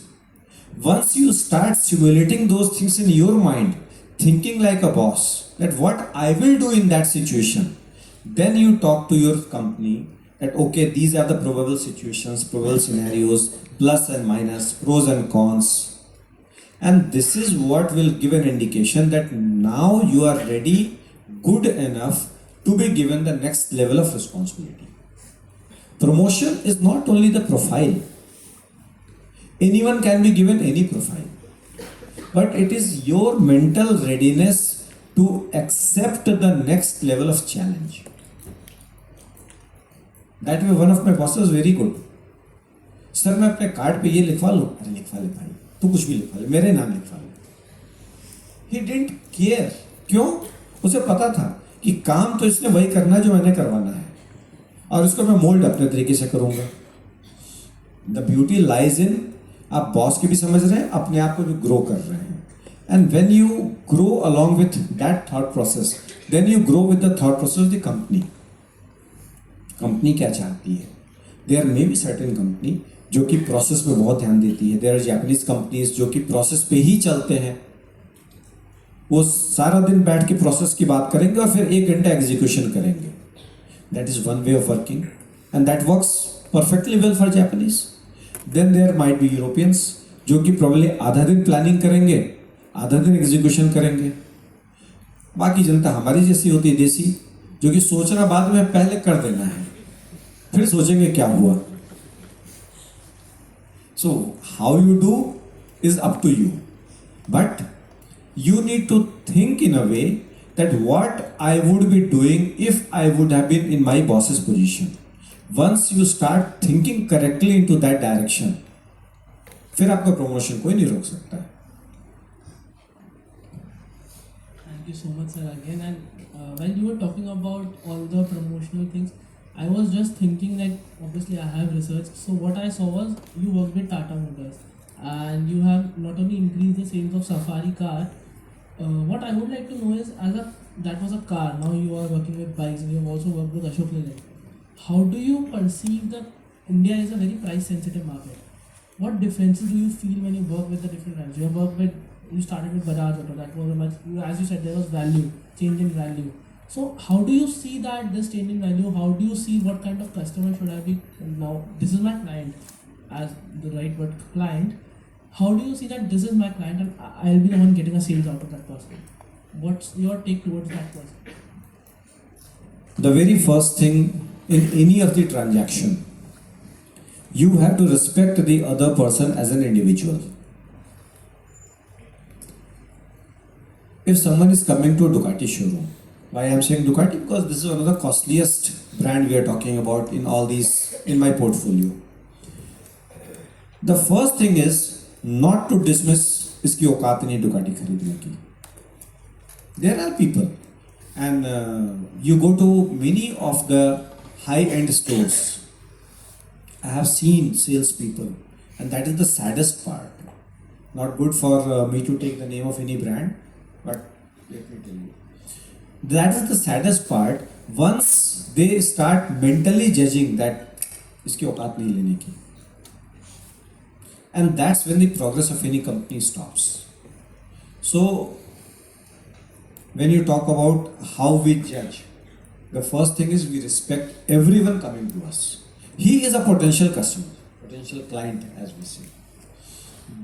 Once you start simulating those things in your mind, thinking like a boss, that what I will do in that situation, then you talk to your company that okay, these are the probable situations, probable scenarios, plus and minus, pros and cons, and this is what will give an indication that now you are ready, good enough to be given the next level of responsibility. Promotion is not only the profile. Anyone can be given any profile, but it is your mental readiness to accept the next level of challenge. That way one of my bosses was very good. Sir मैं अपने card पे ये लिखवा लूँ, अरे लिखवा ले भाई, तू कुछ भी लिखवा ले, मेरे नाम लिखवा ले. He didn't care. क्यों? उसे पता था कि काम तो इसने वही करना जो मैंने करवाना है और इसको मैं मोल्ड अपने तरीके से करूँगा. The beauty lies in आप बॉस की भी समझ रहे हैं, अपने आप को भी ग्रो कर रहे हैं. And when you grow along with that thought process, then you grow with the thought process of the company. Company क्या चाहती है? There may be certain company जो कि प्रोसेस पे बहुत ध्यान देती है. There are Japanese companies जो कि प्रोसेस पे ही चलते हैं. वो सारा दिन बैठ के प्रोसेस की बात करेंगे और फिर 1 घंटा एग्जीक्यूशन करेंगे. That is one way of working and that works perfectly well for Japanese. Then there might be Europeans जो कि probably आधा दिन प्लानिंग करेंगे, आधा दिन एग्जीक्यूशन करेंगे. बाकी जनता हमारी जैसी होती है, देसी, जो कि सोचना बाद में पहले कर देना है, फिर सोचेंगे क्या हुआ. So how you do is up to you, but you need to think in a way that what I would be doing if I would have been in my boss's position. Once you start thinking correctly into that direction, फिर आपका promotion कोई नहीं रोक सकता है. Thank you so much, sir, again. And when you were talking about all the promotional things, I was just thinking that obviously I have researched. So what I saw was you worked with Tata Motors, and you have not only increased the sales of Safari car. What I would like to know is, that was a car. Now you are working with bikes, and you have also worked with Ashok Leyland. How do you perceive that India is a very price sensitive market? What differences do you feel when you work with the different brands? You started with Bajaj Auto. That was a much, as you said, there was value, change in value. So how do you see that this change in value? How do you see what kind of customer should I be now? This is my client, as the right word, client. How do you see that this is my client and I'll be the one getting a sales out of that person? What's your take towards that person? The very first thing in any of the transaction, you have to respect the other person as an individual. If someone is coming to a Ducati showroom, why I am saying Ducati? Because this is one of the costliest brand we are talking about in all these in my portfolio. The first thing is not to dismiss इसकी औकात नहीं Ducati खरीदने की. There are people, and you go to many of the high-end stores. I have seen salespeople, and that is the saddest part. Not good for me to take the name of any brand, but let me tell you. That is the saddest part. Once they start mentally judging that इसकी औकात नहीं लेने की, and that's when the progress of any company stops. So when you talk about how we judge, the first thing is we respect everyone coming to us. He is a potential customer, potential client, as we say.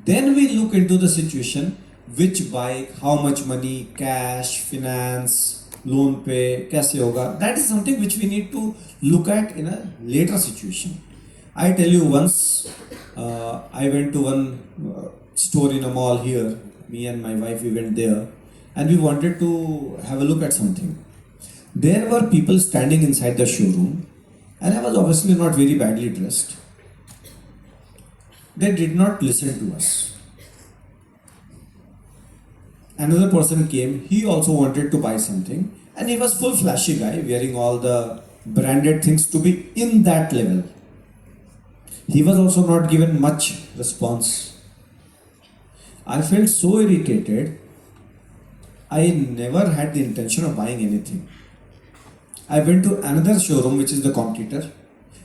Then we look into the situation, which bike, how much money, cash, finance, loan pay, कैसे होगा. That is something which we need to look at in a later situation. I tell you, once I went to one store in a mall here. Me and my wife, we went there, and we wanted to have a look at something. There were people standing inside the showroom, and I was obviously not very badly dressed. They did not listen to us. Another person came, he also wanted to buy something, and he was full flashy guy, wearing all the branded things to be in that level. He was also not given much response. I felt so irritated. I never had the intention of buying anything. I went to another showroom, which is the competitor,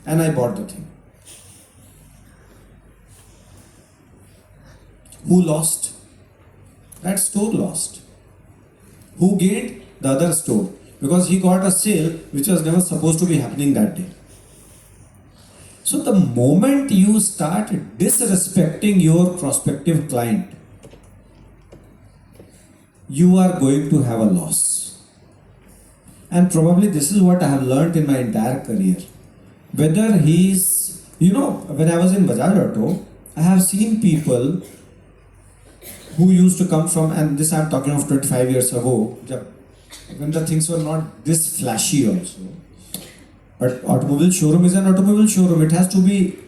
and I bought the thing. Who lost? That store lost. Who gained? The other store, because he got a sale which was never supposed to be happening that day. So the moment you start disrespecting your prospective client, you are going to have a loss. And probably this is what I have learned in my entire career. Whether he's, when I was in Bajaj Auto, I have seen people who used to come from, and this I'm talking of 25 years ago, when the things were not this flashy also. But automobile showroom is an automobile showroom. It has to be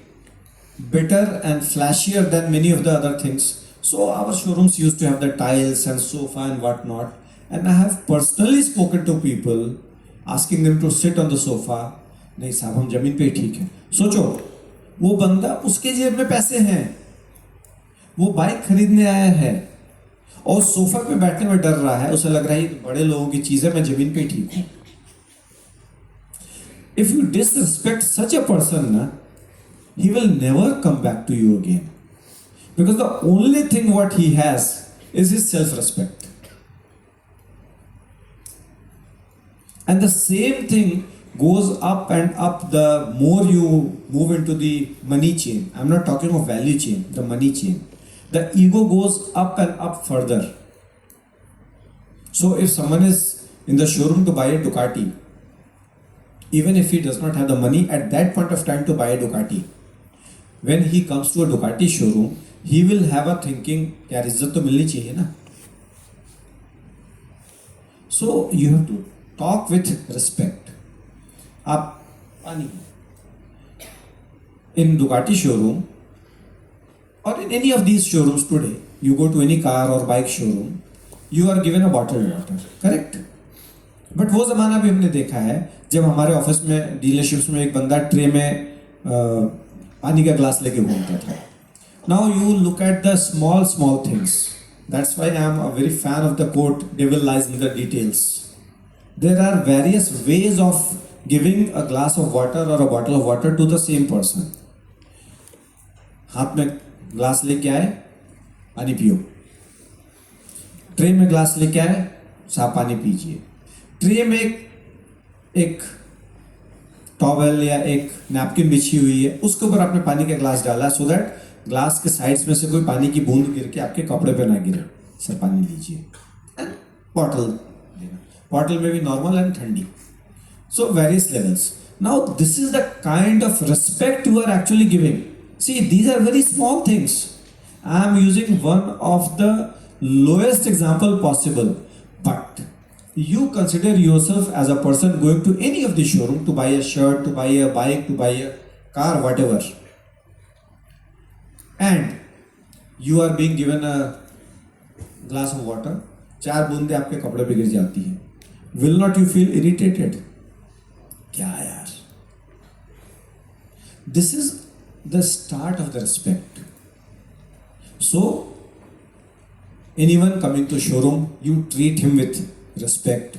better and flashier than many of the other things. So our showrooms used to have the tiles and sofa and whatnot. And I have personally spoken to people, asking them to sit on the sofa. नहीं साहब हम जमीन पे ही ठीक है. सोचो वो बंदा उसके जेब में पैसे हैं, वो बाइक खरीदने आया है और सोफा पे बैठने में डर रहा है, उसे लग रहा है ये बड़े लोगों की चीज है, मैं जमीन पे ही ठीक हूं. If you disrespect such a person, na, he will never come back to you again. Because the only thing what he has is his self-respect. And the same thing goes up and up the more you move into the money chain. I'm not talking of value chain, the money chain. The ego goes up and up further. So if someone is in the showroom to buy a Ducati, even if he does not have the money at that point of time to buy a Ducati, when he comes to a Ducati showroom, he will have a thinking, यार इज्जत तो मिलनी चाहिए ना. So you have to talk with respect. आप पानी in Ducati showroom or in any of these showrooms today, you go to any car or bike showroom, you are given a bottled water, correct? But वो ज़माना भी हमने देखा है जब हमारे ऑफिस में डीलरशिप्स में एक बंदा ट्रे में पानी का ग्लास लेके घूमता था. Now you look at the small small things. That's why I am a very fan of the quote devil lies in the details. There are various ways of giving a glass of water और a bottle of water to the same person. हाथ में glass लेके आए, पानी पियो. Tray में glass लेके आए, साफ पानी पीजिए. ट्रे में एक टॉवेल या एक नैपकिन बिछी हुई है, उसके ऊपर आपने पानी का ग्लास डाला सो दैट ग्लास के साइड्स में से कोई पानी की बूंद गिर के आपके कपड़े पे ना गिरे. सर पानी लीजिए. एंड बॉटल देना. बॉटल में भी नॉर्मल एंड ठंडी. So various levels. Now this is the kind of respect you are actually giving. See these are very small things. I am using one of the lowest example possible, but you consider yourself as a person going to any of the showroom to buy a shirt, to buy a bike, to buy a car, whatever, and you are being given a glass of water, 4 बूंदे आपके कपड़े पे गिर जाती हैं. Will not you feel irritated? क्या यार. This is the start of the respect. So anyone coming to showroom, you treat him with respect.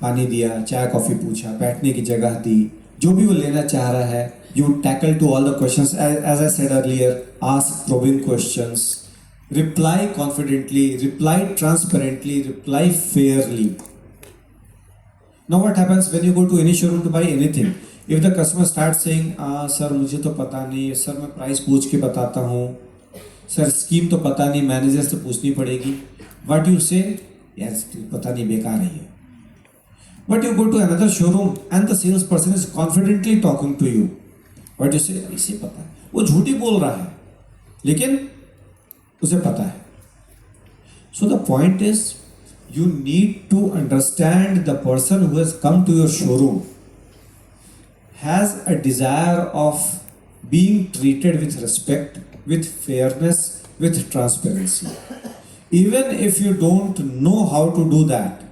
पानी दिया, चाय कॉफ़ी पूछा, बैठने की जगह दी, जो भी वो लेना चाह रहा है, you tackle to all the questions as I said earlier. Ask probing questions, reply confidently, reply transparently, reply fairly. Now what happens when you go to any showroom to buy anything? If the customer start saying sir मुझे तो पता नहीं, sir मैं price पूछ के बताता हूँ, sir scheme तो पता नहीं, मैनेजर से पूछनी पड़ेगी. व्हाट यू से? यार पता नहीं, बेकार है ये. But you go to another showroom and the sales person is confidently talking to you. But you say इसे पता है, वो झूठी बोल रहा है लेकिन उसे पता है. So the point is you need to understand the person who has come to your showroom has a desire of being treated with respect, with fairness, with transparency. Even if you don't know how to do that,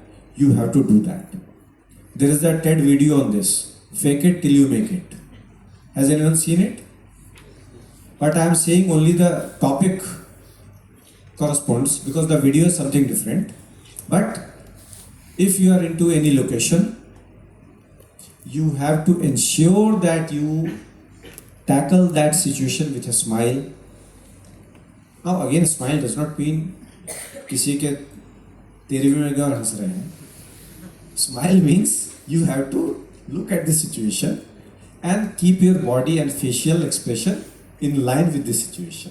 you have to do that. There is that TED video on this. Fake it till you make it. Has anyone seen it? But I am saying only the topic corresponds because the video is something different. But if you are into any location, you have to ensure that you tackle that situation with a smile. Now again, smile does not mean किसी के तेरे भी में गए और हंस रहे हैं. Smile means you have to look at the situation and keep your body and facial expression in line with the situation.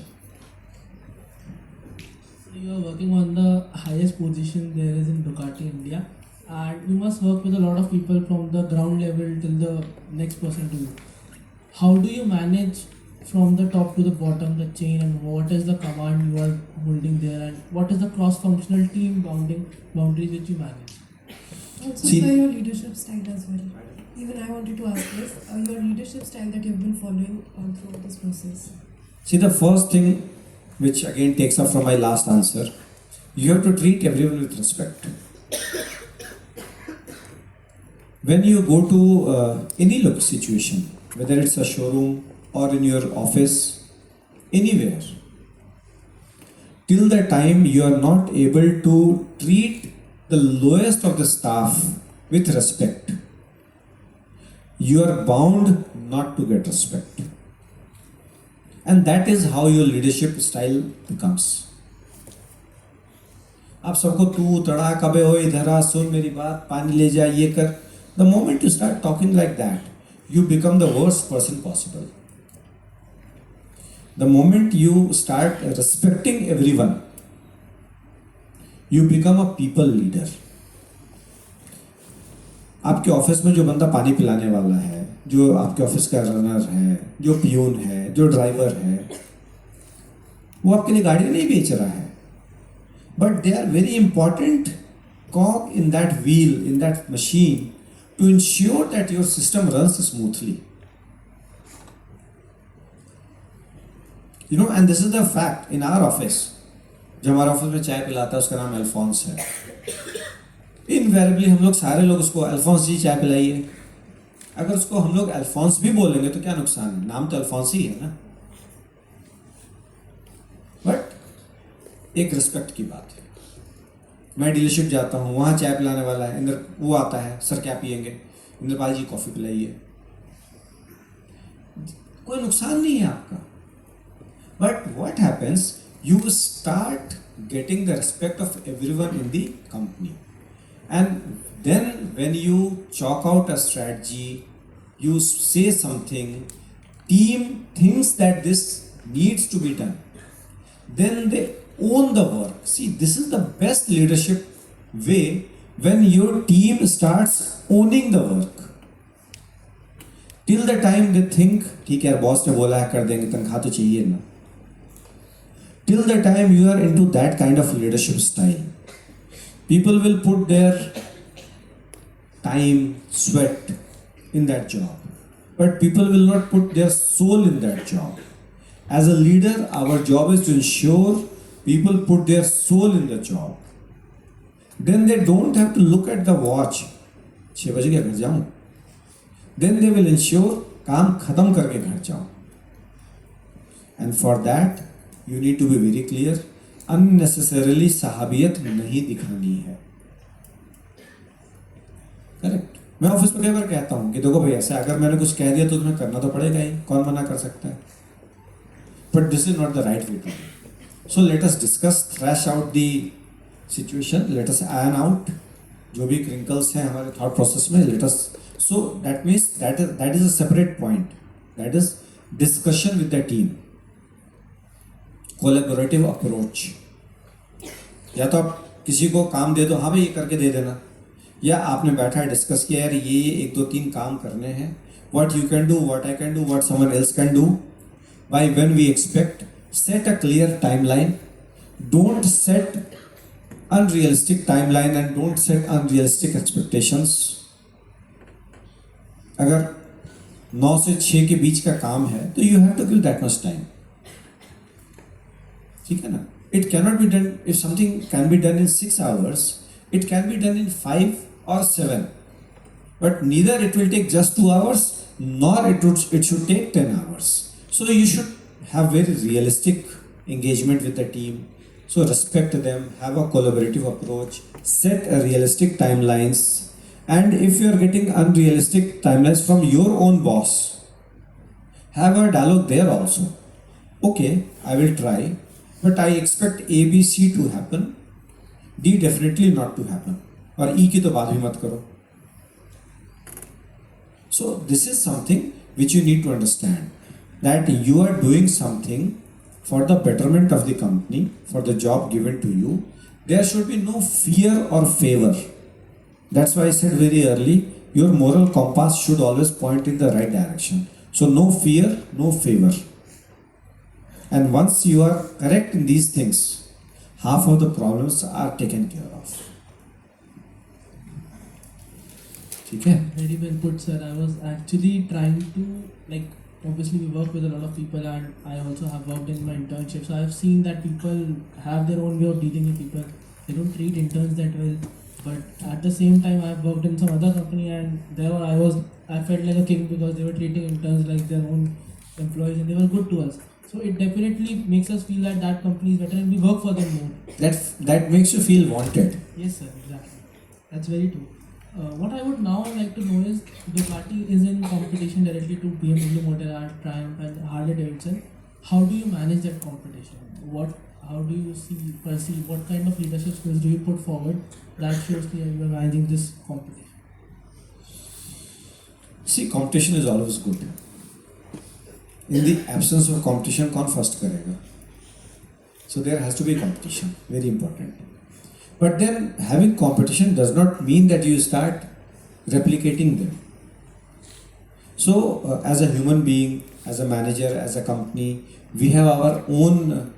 You are working on the highest position there is in Ducati India, and you must work with a lot of people from the ground level till the next person to you. How do you manage from the top to the bottom, the chain, and what is the command you are holding there, and what is the cross-functional team boundaries which you manage. Also, See- sir, your leadership style as well. Even I wanted to ask this: your leadership style that you've been following throughout this process. See, the first thing, which again takes up from my last answer, you have to treat everyone with respect. When you go to any look situation, whether it's a showroom or in your office, anywhere, till the time you are not able to treat the lowest of the staff with respect, you are bound not to get respect. And that is how your leadership style becomes. आप सबको तू तड़ा कबे हो इधर आ सुन मेरी बात पानी ले जा ये कर. The moment you start talking like that, you become the worst person possible. The moment you start respecting everyone, you become a people leader. आपके ऑफिस में जो बंदा पानी पिलाने वाला है, जो आपके ऑफिस का रनर है, जो पियून है, जो ड्राइवर है, वो आपके लिए गाड़ी नहीं बेच रहा है, but they are very important cog in that wheel, in that machine, to ensure that your system runs smoothly. You know, and this is the fact in our office. जो हमारे ऑफिस में चाय पिलाता है उसका नाम अल्फोंस है. इनवेरिएबली हम लोग सारे लोग उसको अल्फोंस जी चाय पिलाइए. अगर उसको हम लोग अल्फोंस भी बोलेंगे तो क्या नुकसान है, नाम तो अल्फोंस ही है ना. बट एक रिस्पेक्ट की बात है. मैं डीलरशिप जाता हूँ, वहाँ चाय पिलाने वाला है, इंद्र वो आता है, सर क्या पियेंगे, इंद्रपाल जी कॉफ़ी पिलाइए. कोई नुकसान नहीं है आपका. But what happens, you start getting the respect of everyone in the company, and then when you chalk out a strategy, you say something, team thinks that this needs to be done, then they own the work. See, this is the best leadership way, when your team starts owning the work. Till the time they think ठीक है boss ने बोला है कर देंगे, तनख्वाह तो चाहिए ना. Till the time you are into that kind of leadership style, people will put their time, sweat in that job, but people will not put their soul in that job. As a leader, our job is to ensure people put their soul in the job. Then they don't have to look at the watch. 6 बजे क्या घर जाऊं? Then they will ensure काम खत्म करके घर जाऊं. And for that, you need to be very clear. Unnecessarily साहबियत नहीं दिखानी है. करेक्ट. मैं ऑफिस में कई बार कहता हूँ कि देखो भाई ऐसा अगर मैंने कुछ कह दिया तो तुम्हें करना तो पड़ेगा ही, कौन मना कर सकता है. But this is not the right way to do. So let us discuss, thrash out the situation, let us iron out जो भी क्रिंकल्स हैं हमारे थॉट प्रोसेस में. Let us, so that means that is a separate point, that is discussion with the team. Collaborative approach. या तो आप किसी को काम दे दो, हाँ भाई ये करके दे देना, या आपने बैठा है डिस्कस किया यार ये 1 2 3 काम करने हैं, what you can do, what I can do, what someone else can do, by when we expect. Set a clear timeline. Don't set unrealistic timeline and don't set unrealistic expectations. अगर 9 से 6 के बीच का काम है तो you have to give that much time. ठीक है ना. It cannot be done. If something can be done in 6 hours, it can be done in 5 or 7. But neither it will take just 2 hours, nor it should take 10 hours. So you should have very realistic engagement with the team. So respect them, have a collaborative approach, set a realistic timelines. And if you are getting unrealistic timelines from your own boss, have a dialogue there also. Okay, I will try. But I expect A, B, C to happen. D definitely not to happen. और E की तो बात भी मत करो. So this is something which you need to understand, that you are doing something for the betterment of the company, for the job given to you. There should be no fear or favor. That's why I said very early, your moral compass should always point in the right direction. So no fear, no favor. And once you are correct in these things, half of the problems are taken care of. Okay? Very well put, sir. I was actually trying to, like, obviously we work with a lot of people, and I also have worked in my internship. So I've seen that people have their own way of dealing with people. They don't treat interns that well. But at the same time, I've worked in some other company, and there I felt like a king because they were treating interns like their own employees, and they were good to us. So it definitely makes us feel that that company is better, and we work for them more. That makes you feel wanted. Yes, sir, exactly. That's very true. What I would now like to know is Ducati is in competition directly to BMW Motorrad, Triumph, and Harley Davidson. How do you manage that competition? How do you perceive? What kind of leadership skills do you put forward that shows that you are managing this competition? See, competition is always good. In the absence of competition, कौन first करेगा? So there has to be competition. Very important. But then having competition does not mean that you start replicating them. So as a human being, as a manager, as a company, we have our own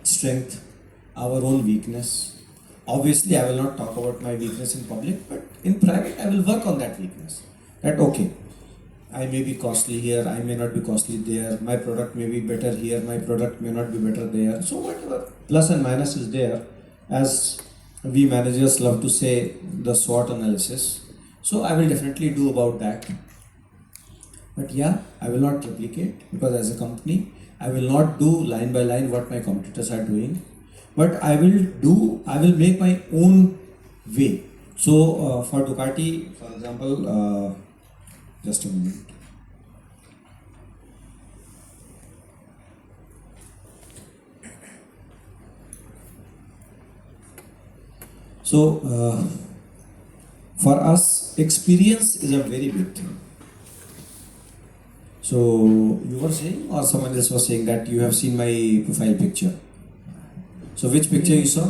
strength, our own weakness. Obviously, I will not talk about my weakness in public, but in private, I will work on that weakness. That okay, I may be costly here, I may not be costly there, my product may be better here, my product may not be better there. So whatever plus and minus is there, as we managers love to say, the SWOT analysis. So I will definitely do about that. But yeah, I will not replicate, because as a company, I will not do line by line what my competitors are doing. But I will make my own way. So for Ducati, for example, just a moment. So for us, experience is a very big thing. So you were saying, or someone else was saying, that you have seen my profile picture. So which picture you saw?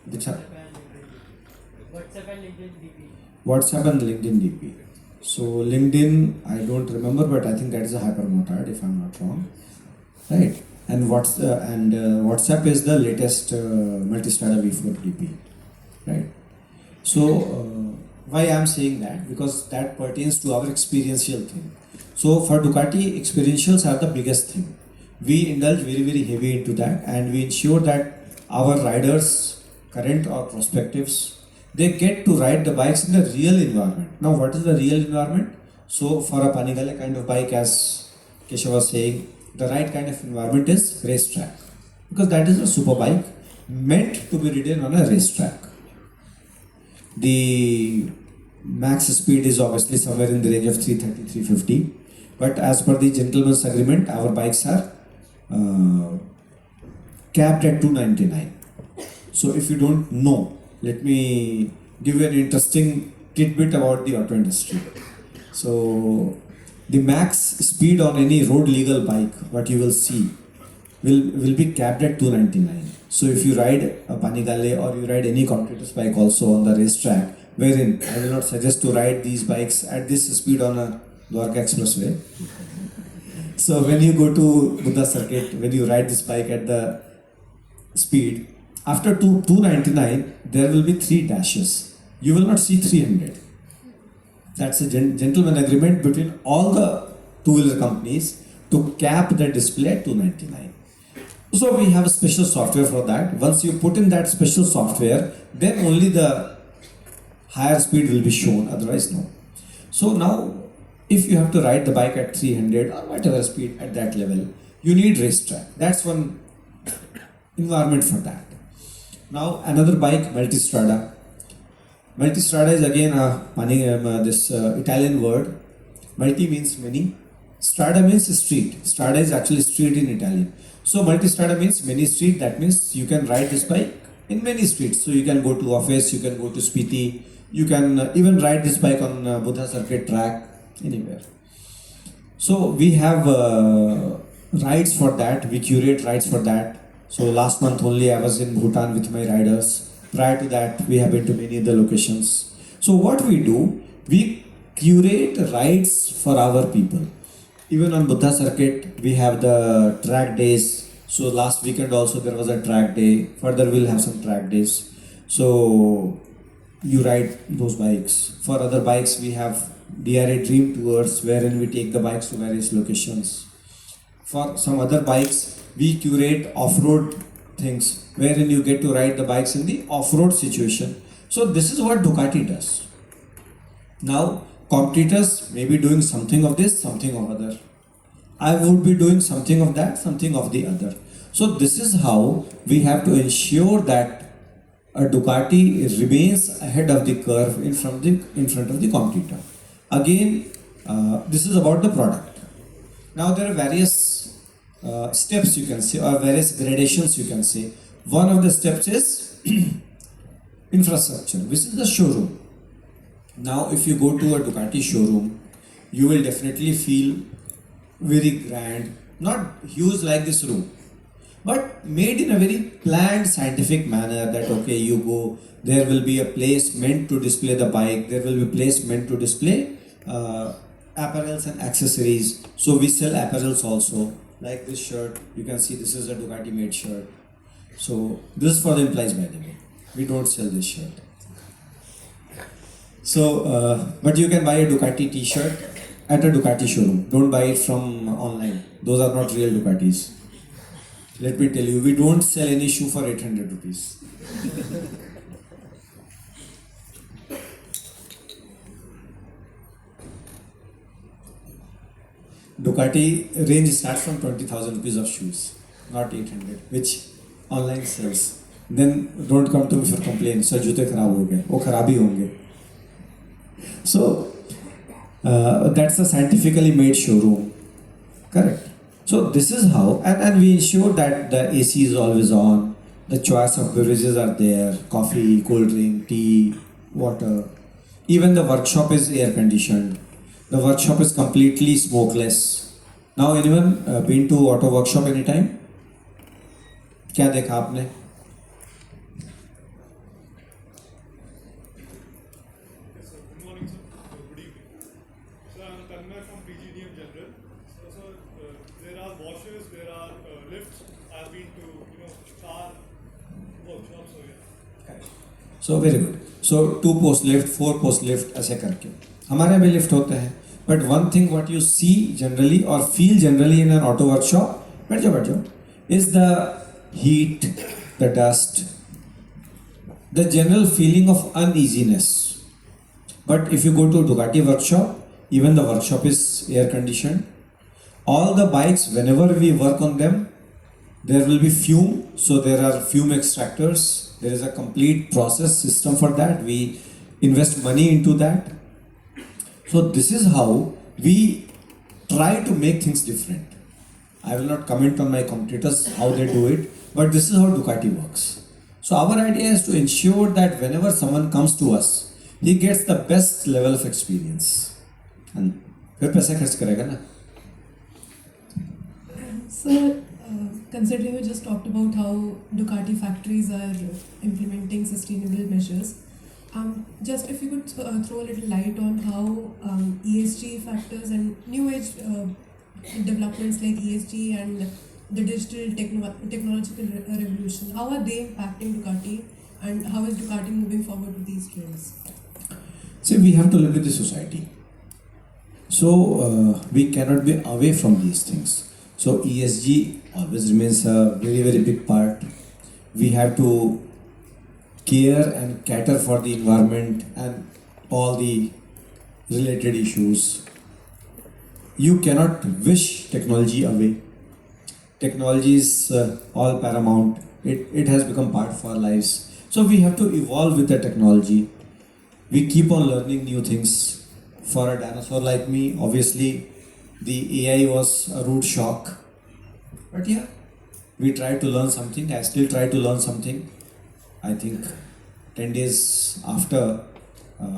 Which WhatsApp and LinkedIn DP. So LinkedIn, I don't remember, but I think that is a hypermotard, if I'm not wrong, right? And WhatsApp is the latest multi-strada V4 DP, right? So why I'm saying that? Because that pertains to our experiential thing. So for Ducati, experientials are the biggest thing. We indulge very, very heavy into that, and we ensure that our riders, current or prospectives, they get to ride the bikes in the real environment. Now, what is the real environment? So for a Panigale kind of bike, as Keshav was saying, the right kind of environment is racetrack, because that is a super bike meant to be ridden on a racetrack. The max speed is obviously somewhere in the range of 330, 350. But as per the gentleman's agreement, our bikes are capped at 299. So if you don't know, let me give you an interesting tidbit about the auto industry. So the max speed on any road legal bike, what you will see, will be capped at 299. So if you ride a Panigale or you ride any competitor's bike also on the racetrack, wherein I will not suggest to ride these bikes at this speed on a Dwarka Expressway. So when you go to Buddha Circuit, when you ride this bike at the speed, after 299, there will be 3 dashes. You will not see 300. That's a gentleman agreement between all the two-wheeler companies to cap the display at 299. So we have a special software for that. Once you put in that special software, then only the higher speed will be shown, otherwise no. So now, if you have to ride the bike at 300 or whatever speed at that level, you need racetrack. That's one environment for that. Now another bike, multistrada. Multistrada is again this Italian word. Multi means many. Strada means street. Strada is actually street in Italian. So multistrada means many street. That means you can ride this bike in many streets. So you can go to office, you can go to Spiti, you can even ride this bike on Buddha Circuit track, anywhere. So we have rides for that. We curate rides for that. So last month only I was in Bhutan with my riders. Prior to that, we have been to many other locations. So what we do, we curate rides for our people. Even on Buddha circuit, we have the track days. So last weekend also there was a track day. Further we'll have some track days. So you ride those bikes. For other bikes we have DRA Dream Tours wherein we take the bikes to various locations. For some other bikes, we curate off-road things wherein you get to ride the bikes in the off-road situation. So this is what Ducati does. Now, competitors may be doing something of this, something of other. I would be doing something of that, something of the other. So this is how we have to ensure that a Ducati remains ahead of the curve in front of the competitor. Again, this is about the product. Now there are various steps you can say, or various gradations you can say. One of the steps is infrastructure, which is the showroom. Now if you go to a Ducati showroom, you will definitely feel very grand, not huge like this room, but made in a very planned scientific manner that okay, you go, there will be a place meant to display the bike, there will be a place meant to display apparels and accessories. So we sell apparels also, like this shirt, you can see this is a Ducati made shirt. So this is for the employees, by the way, we don't sell this shirt. So but you can buy a Ducati t-shirt at a Ducati showroom, don't buy it from online, those are not real Ducatis. Let me tell you, we don't sell any shoe for 800 rupees. Ducati range starts from 20,000 rupees of shoes, not 800, which online sells. Then don't come to me for complaint, sir जूते खराब हो गए, वो खराब ही होंगे. So that's a scientifically made showroom, correct? So this is how, and we ensure that the AC is always on, the choice of beverages are there, coffee, cold drink, tea, water. Even the workshop is air conditioned. The workshop is completely smokeless. Now anyone been to auto workshop anytime? क्या देखा आपने? There are washers, there are lifts. I've been to car workshops. So yeah. So very good. So 2 post lift, 4 post lift ऐसे करके हमारे भी lift होते हैं. But one thing what you see generally or feel generally in an auto workshop, बैठ जाओ, is the heat, the dust, the general feeling of uneasiness. But if you go to Ducati workshop, even the workshop is air conditioned. All the bikes, whenever we work on them, there will be fume. So there are fume extractors. There is a complete process system for that. We invest money into that. So this is how we try to make things different. I will not comment on my competitors how they do it, but this is how Ducati works. So our idea is to ensure that whenever someone comes to us, he gets the best level of experience. And फिर पैसा खर्च करेगा ना. Sir, considering we just talked about how Ducati factories are implementing sustainable measures, just if you could throw a little light on how ESG factors and new age developments like ESG and the digital technological revolution, how are they impacting Ducati and how is Ducati moving forward with these trends? See, we have to live with the society. So we cannot be away from these things. So ESG always remains a very, very big part. We have to care and cater for the environment and all the related issues. You cannot wish technology away. Technology is all paramount. It has become part of our lives. So we have to evolve with the technology. We keep on learning new things. For a dinosaur like me, obviously the AI was a rude shock. But yeah, we try to learn something. I still try to learn something. I think 10 days after,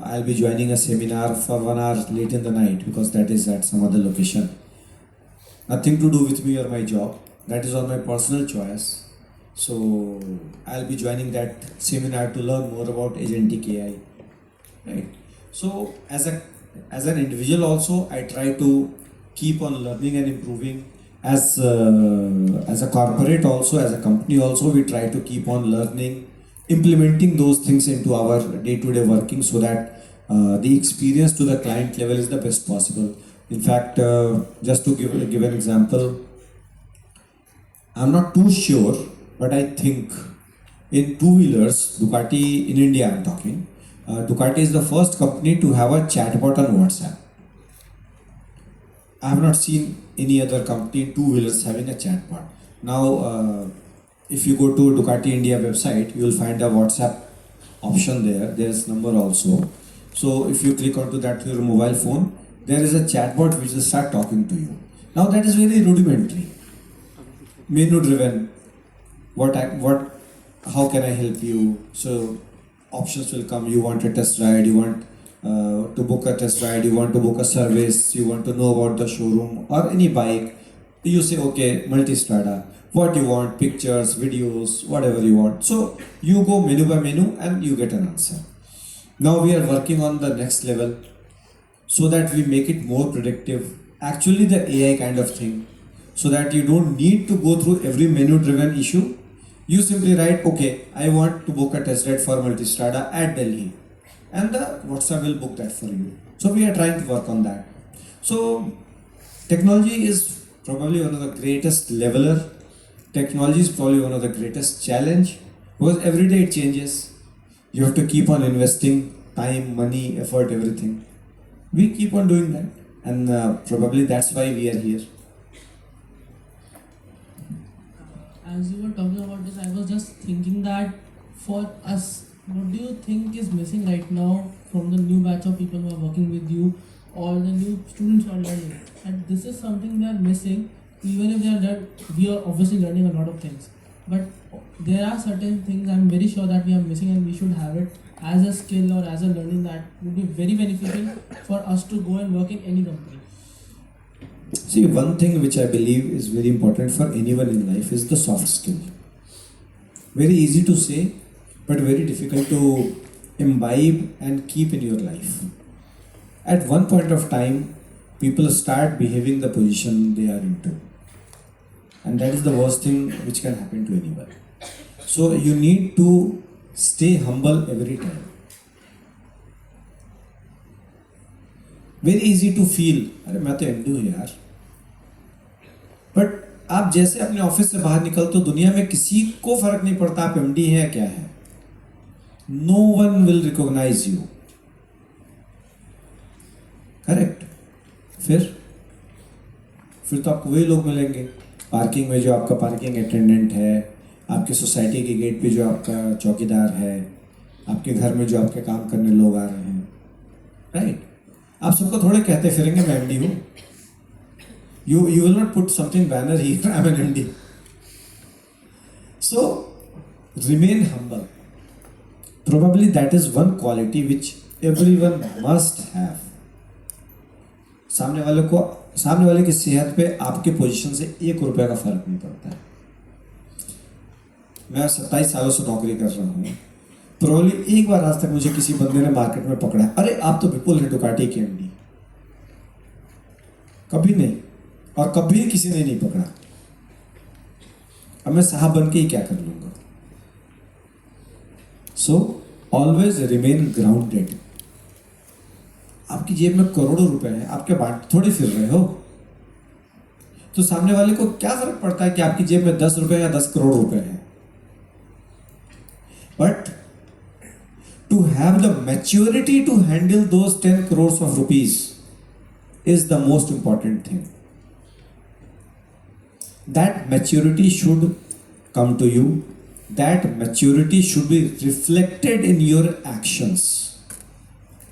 I'll be joining a seminar for 1 hour late in the night because that is at some other location. Nothing to do with me or my job. That is on my personal choice. So I'll be joining that seminar to learn more about agentic AI. Right. So as an individual also, I try to keep on learning and improving. As a corporate also, as a company also, we try to keep on learning, implementing those things into our day-to-day working so that the experience to the client level is the best possible. In fact, just to give an example, I'm not too sure, but I think in two-wheelers, Ducati in India I'm talking, Ducati is the first company to have a chatbot on WhatsApp. I have not seen any other company in two-wheelers having a chatbot. Now, if you go to Ducati India website, you will find a WhatsApp option there. There is number also. So if you click onto that to your mobile phone, there is a chatbot which will start talking to you. Now that is very rudimentary, menu-driven. How can I help you? So options will come. You want a test ride, you want to book a test ride, you want to book a service, you want to know about the showroom or any bike. You say, okay, multi-strada. What you want, pictures, videos, whatever you want. So you go menu by menu and you get an answer. Now we are working on the next level so that we make it more predictive. Actually the AI kind of thing. So that you don't need to go through every menu-driven issue. You simply write, okay, I want to book a test ride for multi-strada at Delhi. And the WhatsApp will book that for you. So we are trying to work on that. So technology is probably one of the greatest leveler. Technology is probably one of the greatest challenge because every day it changes. You have to keep on investing time, money, effort, everything. We keep on doing that, and probably that's why we are here. As you were talking about this, I was just thinking that for us, what do you think is missing right now from the new batch of people who are working with you or the new students who are learning? And this is something they are missing. Even if they are learned, we are obviously learning a lot of things. But there are certain things I'm very sure that we are missing and we should have it as a skill or as a learning that would be very beneficial for us to go and work in any company. See, one thing which I believe is very important for anyone in life is the soft skill. Very easy to say, but very difficult to imbibe and keep in your life. At one point of time, people start behaving the position they are into. And that is the worst thing which can happen to anyone. So you need to stay humble every time. Very easy to feel, अरे मैं तो MD हूँ यार. But आप जैसे अपने office से बाहर निकलते हो दुनिया में किसी को फर्क नहीं पड़ता आप MD हैं क्या है. No one will recognize you. Correct? फिर तो आपको वही लोग मिलेंगे पार्किंग में जो आपका पार्किंग अटेंडेंट है, आपके सोसाइटी के गेट पे जो आपका चौकीदार है, आपके घर में जो आपके काम करने लोग आ रहे हैं. राइट? आप सबको थोड़े कहते फिरेंगे मैं एमडी हूँ. You will not put something banner here, I'm an MD. So remain humble. Probably that is one quality which everyone must have. सामने वाले की सेहत पे आपके पोजीशन से 1 रुपया का फर्क नहीं पड़ता है. मैं 27 सालों से नौकरी कर रहा हूँ. प्रोबेबली एक बार आज तक मुझे किसी बंदे ने मार्केट में पकड़ा है, अरे आप तो विपुल हैं डुकाटी के एमडी. कभी नहीं, और कभी किसी ने नहीं पकड़ा. अब मैं साहब बन के ही क्या कर लूंगा. So always remain grounded. आपकी जेब में करोड़ों रुपए हैं, आपके बाट थोड़ी फिर रहे हो. तो सामने वाले को क्या फर्क पड़ता है कि आपकी जेब में 10 रुपए या 10 करोड़ रुपए हैं. But to have the maturity to handle those 10 crores of rupees is the most important thing. That maturity should come to you. That maturity should be reflected in your actions.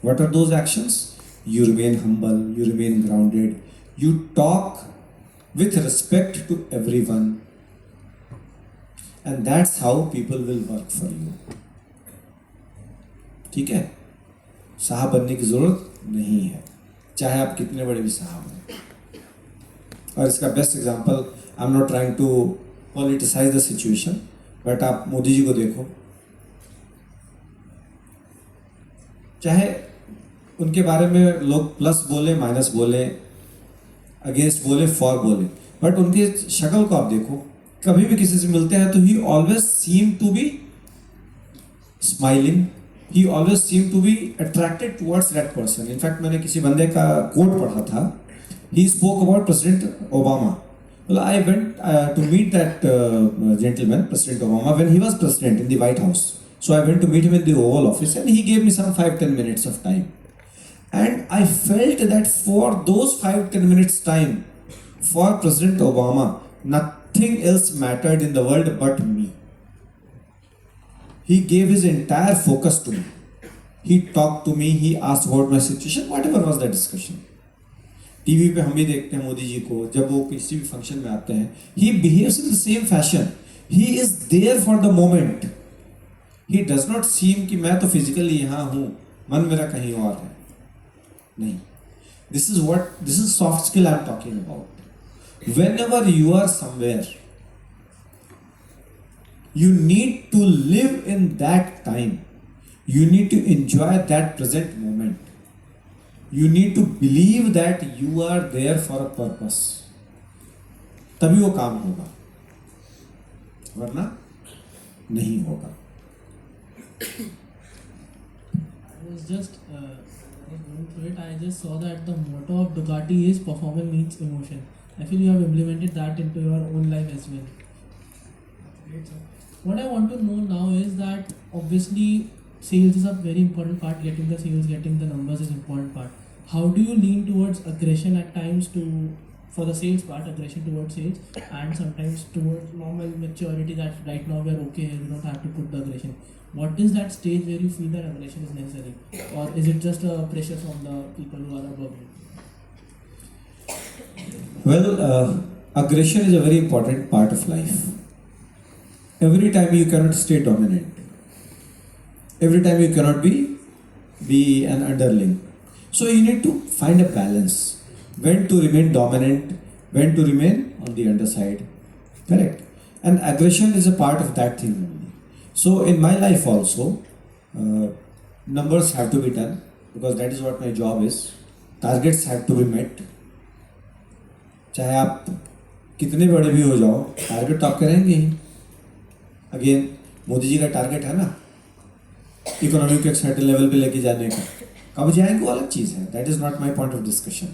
What are those actions? You remain humble, you remain grounded, you talk with respect to everyone, and that's how people will work for you. ठीक है? साहब बनने की जरूरत नहीं है, चाहे आप कितने बड़े भी साहब हैं. और इसका best example, I am not trying to politicize the situation, but आप मोदी जी को देखो, चाहे उनके बारे में लोग प्लस बोले माइनस बोले, अगेंस्ट बोले, फॉर बोले, बट उनकी शक्ल को आप देखो, कभी भी किसी से मिलते हैं तो he always seem to be smiling, he always seem to be attracted towards that person. In fact मैंने किसी बंदे का कोट पढ़ा था, he spoke about president Obama. Well, I went to meet that gentleman, President Obama, when he was president in the White House. So I went to meet him in the Oval Office, and he gave me some 5-10 minutes of time. And I felt that for those 5-10 minutes time, for President Obama, nothing else mattered in the world but me. He gave his entire focus to me. He talked to me, he asked about my situation, whatever was the discussion. TV पे हम भी देखते हैं मोदी जी को, जब वो किसी भी फंक्शन में आते हैं, he behaves in the same fashion. He is there for the moment. He does not seem कि मैं तो फिजिकली यहाँ हूँ, मन मेरा कहीं और है. नहीं. This is soft skill I'm talking about. Whenever you are somewhere, you need to live in that time. You need to enjoy that present moment. You need to believe that you are there for a purpose. तभी वो काम होगा, वरना नहीं होगा. I was just going through it. I just saw that the motto of Ducati is performance meets emotion. I feel you have implemented that into your own life as well. Great, sir. What I want to know now is that obviously sales is a very important part. Getting the sales, getting the numbers is important part. How do you lean towards aggression at times for the sales part, aggression towards sales, and sometimes towards normal maturity that right now we are okay here, we don't have to put the aggression. What is that stage where you feel that aggression is necessary, or is it just a pressure from the people who are above you? Well, aggression is a very important part of life. Every time you cannot stay dominant. Every time you cannot be an underling. So you need to find a balance. When to remain dominant, when to remain on the underside. Correct. And aggression is a part of that thing only. So in my life also, numbers have to be done because that is what my job is. Targets have to be met. चाहे आप कितने बड़े भी हो जाओ, target तो आप करेंगे ही. अगेन मोदी जी का टारगेट है ना, इकोनॉमी को एक सर्टेन लेवल पे लेके जाने का. कब जाएंगे वो अलग चीज़ है, that is not my point of discussion.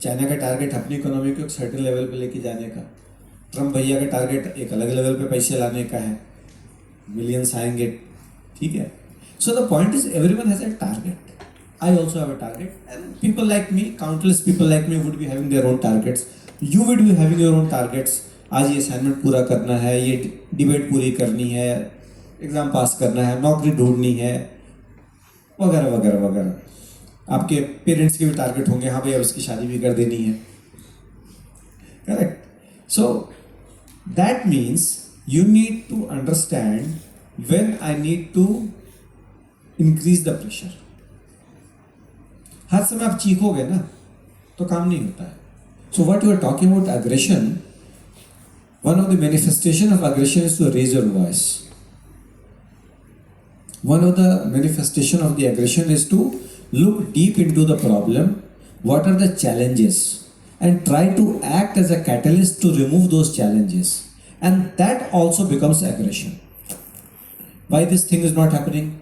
China का टारगेट अपनी इकोनॉमी को एक सर्टेन लेवल पे लेके जाने का, ट्रम्प भैया का टारगेट एक अलग लेवल पे पैसे लाने का है, मिलियंस आएंगे, ठीक है. So the point is everyone has a target. I also have a target, and people like me, countless people like me would be having their own targets. You would be having your own targets. आज ये assignment पूरा करना है, ये debate पूरी करनी है, exam pass करना है, नौकरी ढूंढनी है, वगैरह वगैरह वगैरह. आपके पेरेंट्स के भी टारगेट होंगे, हाँ भैया उसकी शादी भी कर देनी है. Correct. So that means you need to understand when I need to increase the pressure. हर समय आप चीखोगे ना तो काम नहीं होता है. So what you are talking about aggression, one of the manifestation of aggression is to raise your voice. One of the manifestation of the aggression is to look deep into the problem, what are the challenges, and try to act as a catalyst to remove those challenges. And that also becomes aggression. Why this thing is not happening?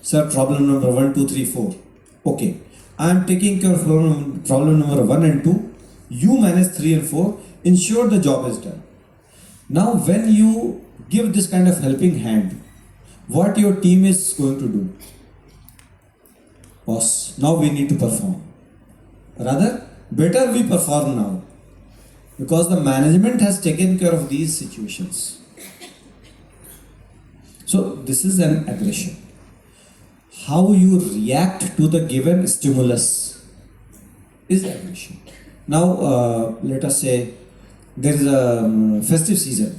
Sir, problem number 1, 2, 3, 4. Okay, I am taking care of problem number 1 and 2. You manage 3 and 4. Ensure the job is done. Now, when you give this kind of helping hand, what your team is going to do? Boss, now we need to perform. Rather, better we perform now. Because the management has taken care of these situations. So this is an aggression. How you react to the given stimulus is aggression. Now let us say there is a festive season,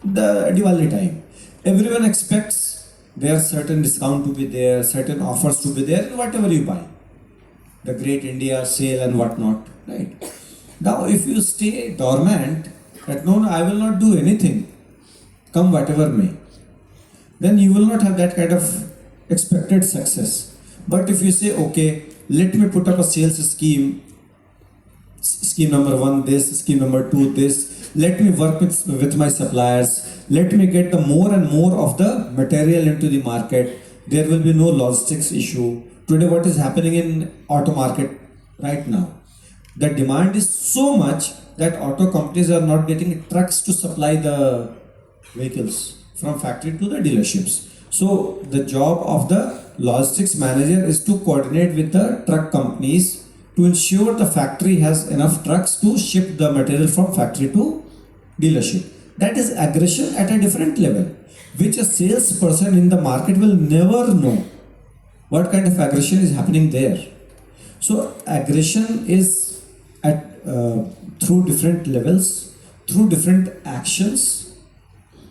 the Diwali time. Everyone expects there are certain discount to be there, certain offers to be there, whatever you buy. The Great India sale and whatnot, right? Now, if you stay dormant, that no, I will not do anything, come whatever may, then you will not have that kind of expected success. But if you say, okay, let me put up a sales scheme scheme number 1 this, scheme number 2 this. Let me work with my suppliers. Let me get the more and more of the material into the market. There will be no logistics issue. Today what is happening in auto market right now? The demand is so much that auto companies are not getting trucks to supply the vehicles from factory to the dealerships. So the job of the logistics manager is to coordinate with the truck companies to ensure the factory has enough trucks to ship the material from factory to dealership. That is aggression at a different level, which a salesperson in the market will never know what kind of aggression is happening there. So aggression is at through different levels, through different actions.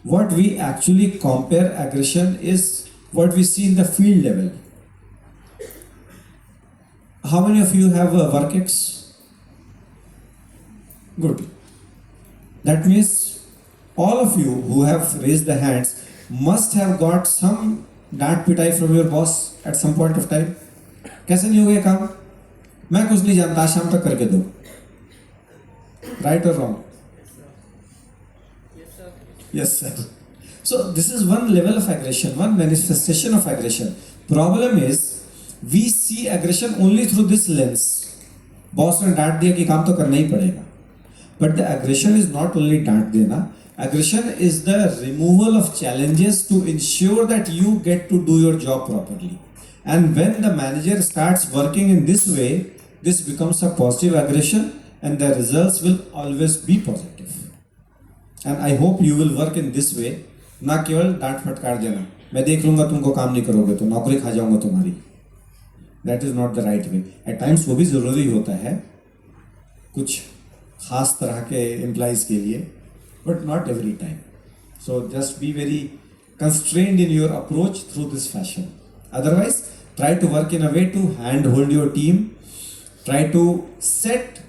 What we actually compare aggression is what we see in the field level. How many of you have work X? Good. That means all of you who have raised the hands must have got some डांट पिटाई from your boss at some point of time. कैसे नहीं हो गया काम? मैं कुछ नहीं जानता, शाम तक करके दो. Right or wrong? Yes, sir. So this is one level of aggression, one manifestation of aggression. Problem is we see aggression only through this lens. Boss ने डांट दिया कि काम तो करना ही पड़ेगा. But the aggression is not only डांट देना. Aggression is the removal of challenges to ensure that you get to do your job properly. And when the manager starts working in this way, this becomes a positive aggression and the results will always be positive. And I hope you will work in this way. ना केवल डांट फटकार देना, मैं देख लूंगा तुमको काम नहीं करोगे तो नौकरी खा जाऊंगा तुम्हारी. That is not the right way. At times वो भी ज़रूरी होता है कुछ खास तरह के एम्प्लॉइज के लिए, but not every time. So just be very constrained in your approach through this fashion. Otherwise, try to work in a way to handhold your team, try to set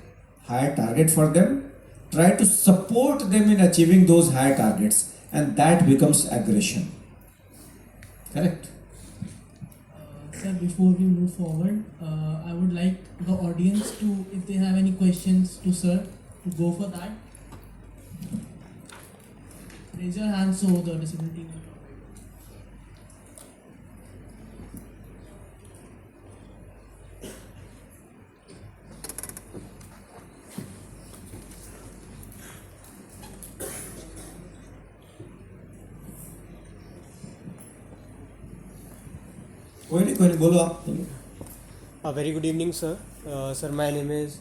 higher target for them, try to support them in achieving those higher targets, and that becomes aggression. Correct? Sir, before we move forward, I would like the audience to, if they have any questions to sir, to go for that. Raise your hand so the disability will. कोई नहीं बोलो आप. A very good evening, sir. Sir, my name is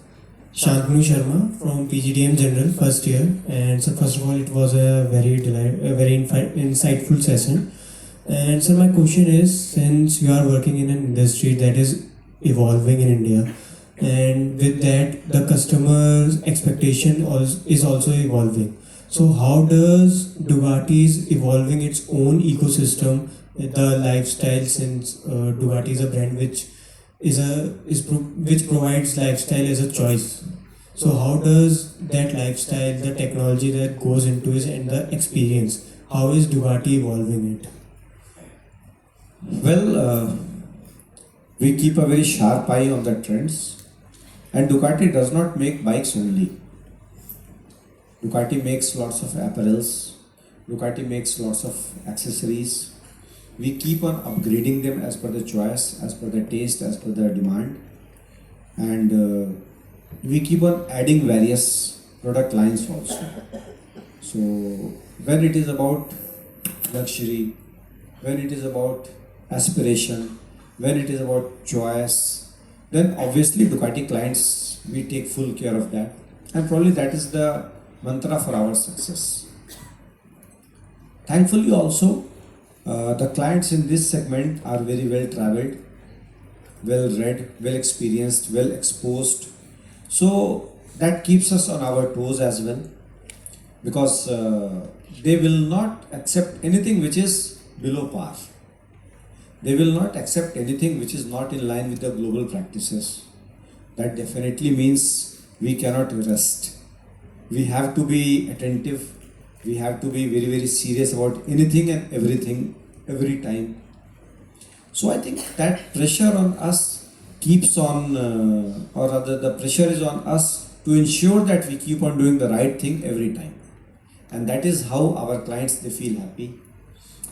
Shantanu Sharma from PGDM General first year, and so first of all it was a very insightful session. And so my question is, since you are working in an industry that is evolving in India, and with that the customer's expectation is also evolving, so how does Ducati is evolving its own ecosystem, the lifestyle, since Ducati is a brand which which provides lifestyle as a choice. So how does that lifestyle, the technology that goes into it, and the experience, how is Ducati evolving it? Well, we keep a very sharp eye on the trends, and Ducati does not make bikes only. Ducati makes lots of apparels, Ducati makes lots of accessories. We keep on upgrading them as per the choice, as per the taste, as per the demand, and we keep on adding various product lines also. So when it is about luxury, when it is about aspiration, when it is about choice, then obviously Ducati clients, we take full care of that, and probably that is the mantra for our success. Thankfully also, the clients in this segment are very well traveled, well read, well experienced, well exposed. So that keeps us on our toes as well, because they will not accept anything which is below par. They will not accept anything which is not in line with the global practices. That definitely means we cannot rest. We have to be attentive. We have to be very, very serious about anything and everything, every time. So I think that pressure on us keeps on, or rather the pressure is on us to to ensure that we keep on doing the right thing every time. And that is how our clients, they feel happy,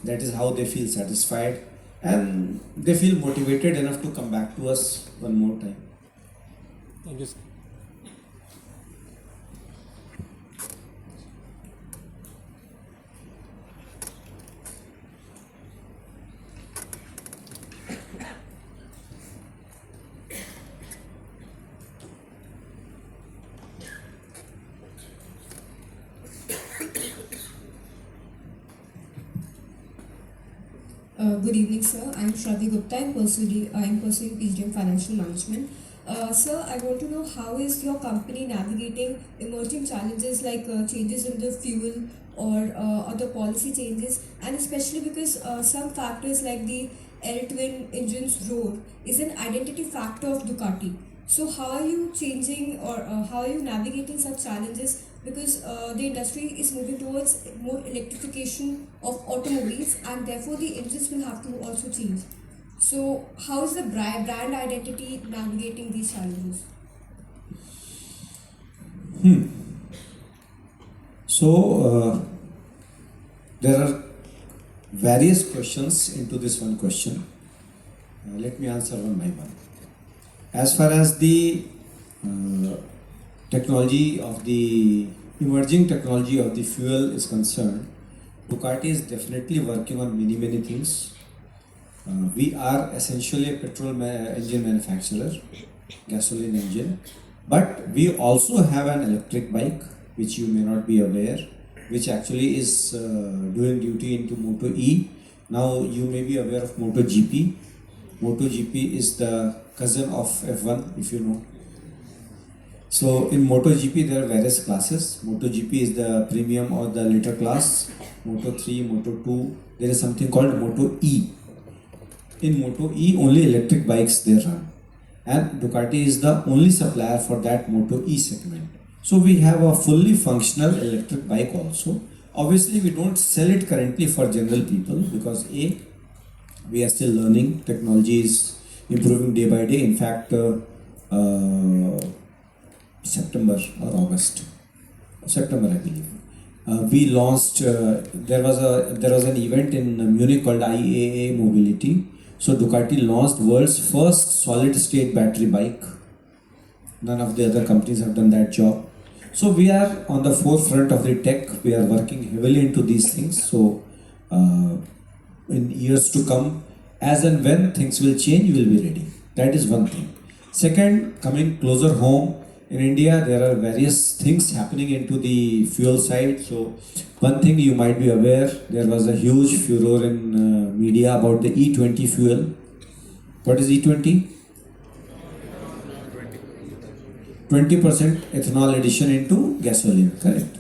that is how they feel satisfied, and they feel motivated enough to come back to us one more time. Thank you, sir. Good evening, sir. I'm Shravi Gupta. I'm pursuing PhD in Financial Management. Sir, I want to know how is your company navigating emerging challenges like changes in the fuel or other policy changes, and especially because some factors like the L-twin engine's roar is an identity factor of Ducati. So how are you changing or how are you navigating such challenges? Because the industry is moving towards more electrification of automobiles, and therefore the engines will have to also change. So how is the brand identity navigating these challenges? So there are various questions into this one question. Let me answer one by one. As far as the technology of the emerging technology of the fuel is concerned, Ducati is definitely working on many things. We are essentially a petrol engine manufacturer, gasoline engine, but we also have an electric bike, which you may not be aware, which actually is doing duty into Moto E. Now you may be aware of MotoGP. MotoGP is the cousin of F1, if you know. So in MotoGP there are various classes. MotoGP is the premium or the later class. Moto3, Moto2, there is something called Moto E. In Moto E only electric bikes they run, and Ducati is the only supplier for that Moto E segment. So we have a fully functional electric bike also. Obviously we don't sell it currently for general people because A, we are still learning, technology is improving day by day. In fact, September or August, September I believe, we launched. There was an event in Munich called IAA Mobility. So Ducati launched world's first solid state battery bike. None of the other companies have done that job. So we are on the forefront of the tech. We are working heavily into these things. So in years to come, as and when things will change, we will be ready. That is one thing. Second, coming closer home, in India there are various things happening into the fuel side. So one thing you might be aware, there was a huge furor in media about the E20 fuel. What is E20? 20% ethanol addition into gasoline, correct?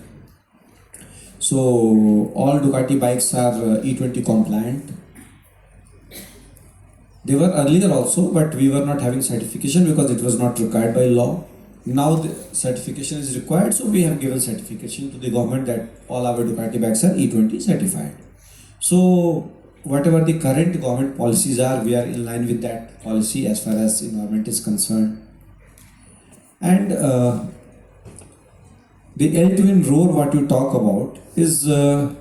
So all Ducati bikes are E20 compliant. They were earlier also, but we were not having certification because it was not required by law. Now the certification is required, so we have given certification to the government that all our Ducati bikes are E20 certified. So whatever the current government policies are, we are in line with that policy as far as environment is concerned. And the L-twin roar, what you talk about, is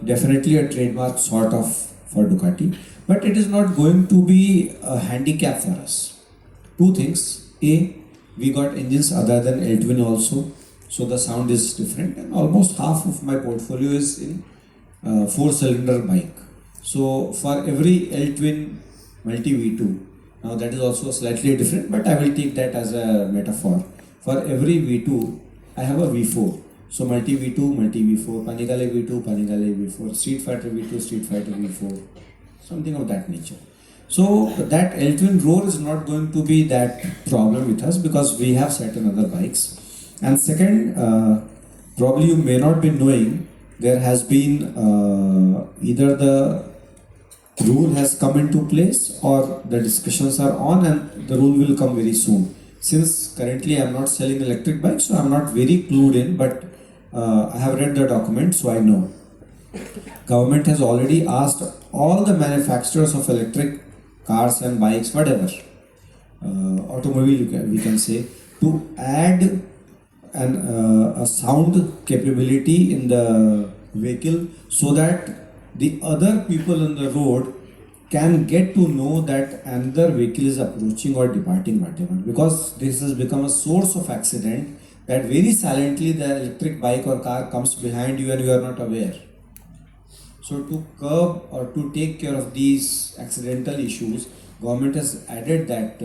definitely a trademark sort of for Ducati, but it is not going to be a handicap for us. Two things. A, we got engines other than L-twin also, so the sound is different, and almost half of my portfolio is in 4-cylinder bike. So for every L-twin multi V2, now that is also slightly different, but I will take that as a metaphor. For every V2, I have a V4. So multi V2, multi V4, Panigale V2, Panigale V4, Street Fighter V2, Street Fighter V4, something of that nature. So that L-twin roar is not going to be that problem with us because we have certain other bikes. And second, probably you may not be knowing, there has been either the rule has come into place or the discussions are on, and the rule will come very soon. Since currently I am not selling electric bikes, so I am not very clued in, but I have read the document, so I know. Government has already asked all the manufacturers of electric cars and bikes, whatever, automobile we can say, to add a sound capability in the vehicle so that the other people on the road can get to know that another vehicle is approaching or departing whatever, because this has become a source of accident that very silently the electric bike or car comes behind you and you are not aware. So to curb or to take care of these accidental issues, government has added that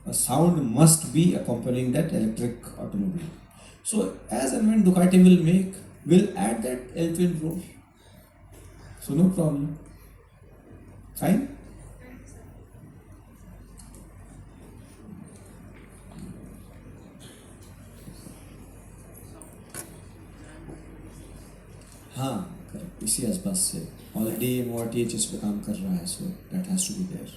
a sound must be accompanying that electric automobile. So as and when Ducati will add that L-twin rule. So no problem. Fine? हाँ इसी आसपास से already वो THS पे काम कर रहा है, so that has to be there.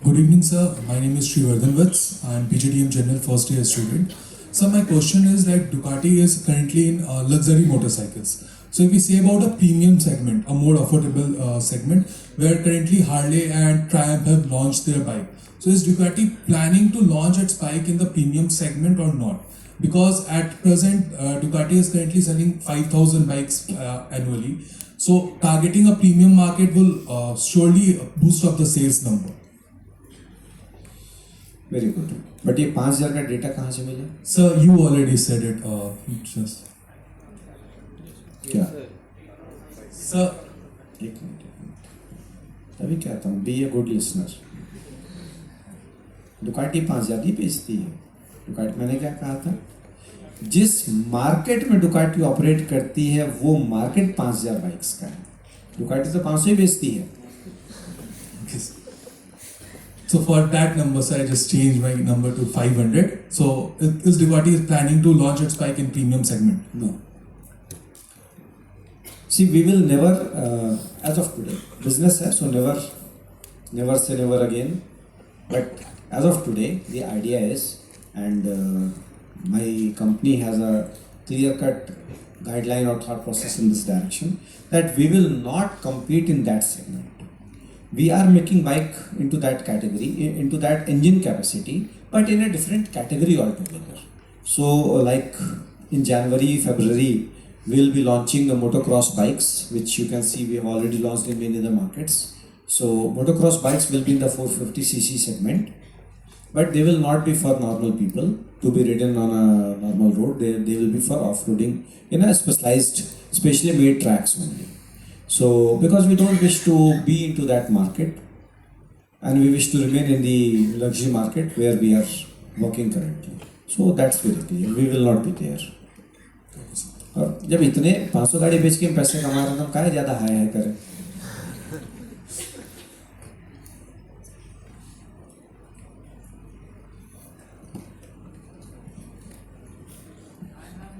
Good evening, sir. My name is Srivardhan Vats. I am PGDM General first year student. So my question is that Ducati is currently in luxury motorcycles. So if we say about a premium segment, a more affordable segment, where currently Harley and Triumph have launched their bike. So is Ducati planning to launch its bike in the premium segment or not? Because at present, Ducati is currently selling 5,000 bikes annually. So targeting a premium market will surely boost up the sales number. Very good. But ये 5,000 का data कहाँ से मिला? Sir, you already said it. Just क्या? Sir, एक minute. तभी कहता हूँ, be a good listener. Ducati 5,000 ही बेचती है. दुकाटी मैंने क्या कहा था? जिस मार्केट में दुकाटी ऑपरेट करती है वो मार्केट 5,000 बाइक्स का है. दुकाटी तो 500 ही बेचती है. so for that number, sir, I just changed my number to 500. So is Ducati planning to launch its bike in premium segment? No. See, we will never, as of today, business है, so never say never again. But as of today, the idea is, and my company has a clear-cut guideline or thought process in this direction, that we will not compete in that segment. We are making bike into that category, into that engine capacity, but in a different category altogether. So like in January, February, we'll be launching the motocross bikes, which you can see we have already launched in many other markets. So motocross bikes will be in the 450cc segment, but they will not be for normal people to be ridden on a normal road. They will be for off-roading in a specially made tracks only. So because we don't wish to be into that market, and we wish to remain in the luxury market where we are working currently. So that's very clear. We will not be there. और जब इतने 500 गाड़ी बेच के हम पैसे कमा रहे हैं तो हम काहे ज़्यादा हाई करें?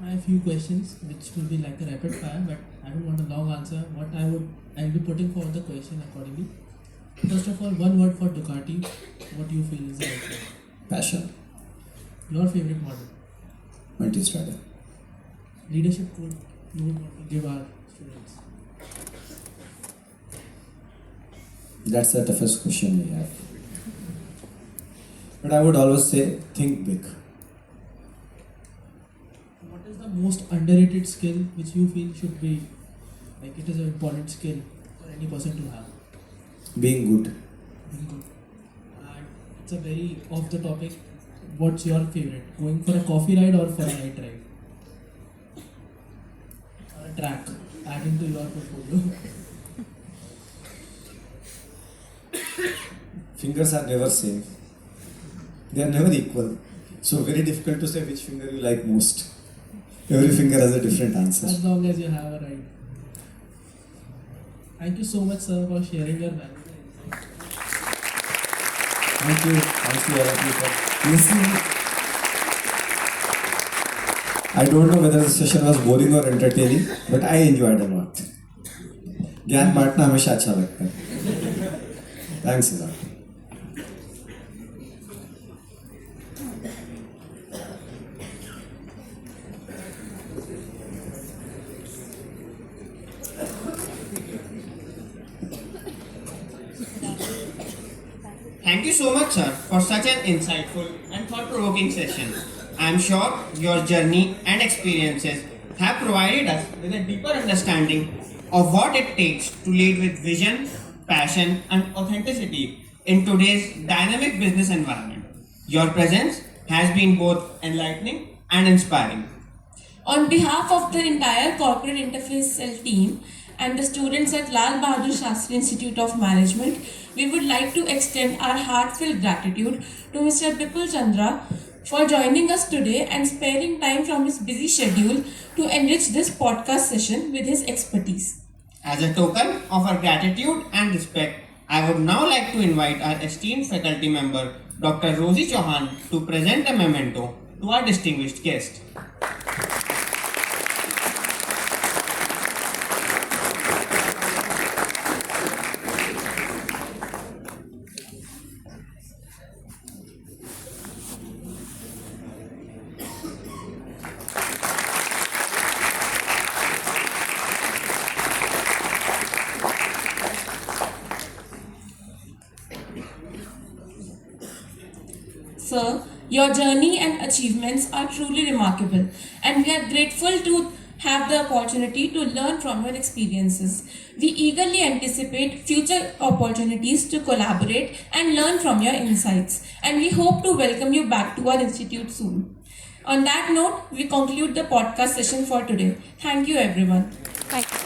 I have a few questions which will be like a rapid fire, but I don't want a long answer. I'll be putting forward the question accordingly. First of all, one word for Ducati. What you feel is the right word? Passion. Your favorite model? Multi-strategy. Leadership quote you would want to give our students? That's the toughest question we have. But I would always say, think big. What is the most underrated skill which you feel should be, like it is an important skill for any person to have? Being good. Being good. And it's a very off the topic. What's your favorite? Going for a coffee ride or for a night ride? Or a track? Adding to your portfolio. Fingers are never same. They are never equal. So very difficult to say which finger you like most. Every finger has a different answer. As long as you have a ride. Thank you so much, sir, for sharing your valuable insights. Thank you. Thank you all of you for listening. I don't know whether the session was boring or entertaining, but I enjoyed a lot. ज्ञान बांटना हमेशा अच्छा लगता है. Thanks a lot. Thank you so much, sir, for such an insightful and thought-provoking session. I am sure your journey and experiences have provided us with a deeper understanding of what it takes to lead with vision, passion, and authenticity in today's dynamic business environment. Your presence has been both enlightening and inspiring. On behalf of the entire Corporate Interface Cell team and the students at Lal Bahadur Shastri Institute of Management, we would like to extend our heartfelt gratitude to Mr. Bipul Chandra for joining us today and sparing time from his busy schedule to enrich this podcast session with his expertise. As a token of our gratitude and respect, I would now like to invite our esteemed faculty member, Dr. Rosie Chauhan, to present a memento to our distinguished guest. Sir, your journey and achievements are truly remarkable, and we are grateful to have the opportunity to learn from your experiences. We eagerly anticipate future opportunities to collaborate and learn from your insights, and we hope to welcome you back to our institute soon. On that note, we conclude the podcast session for today. Thank you, everyone. Thank you.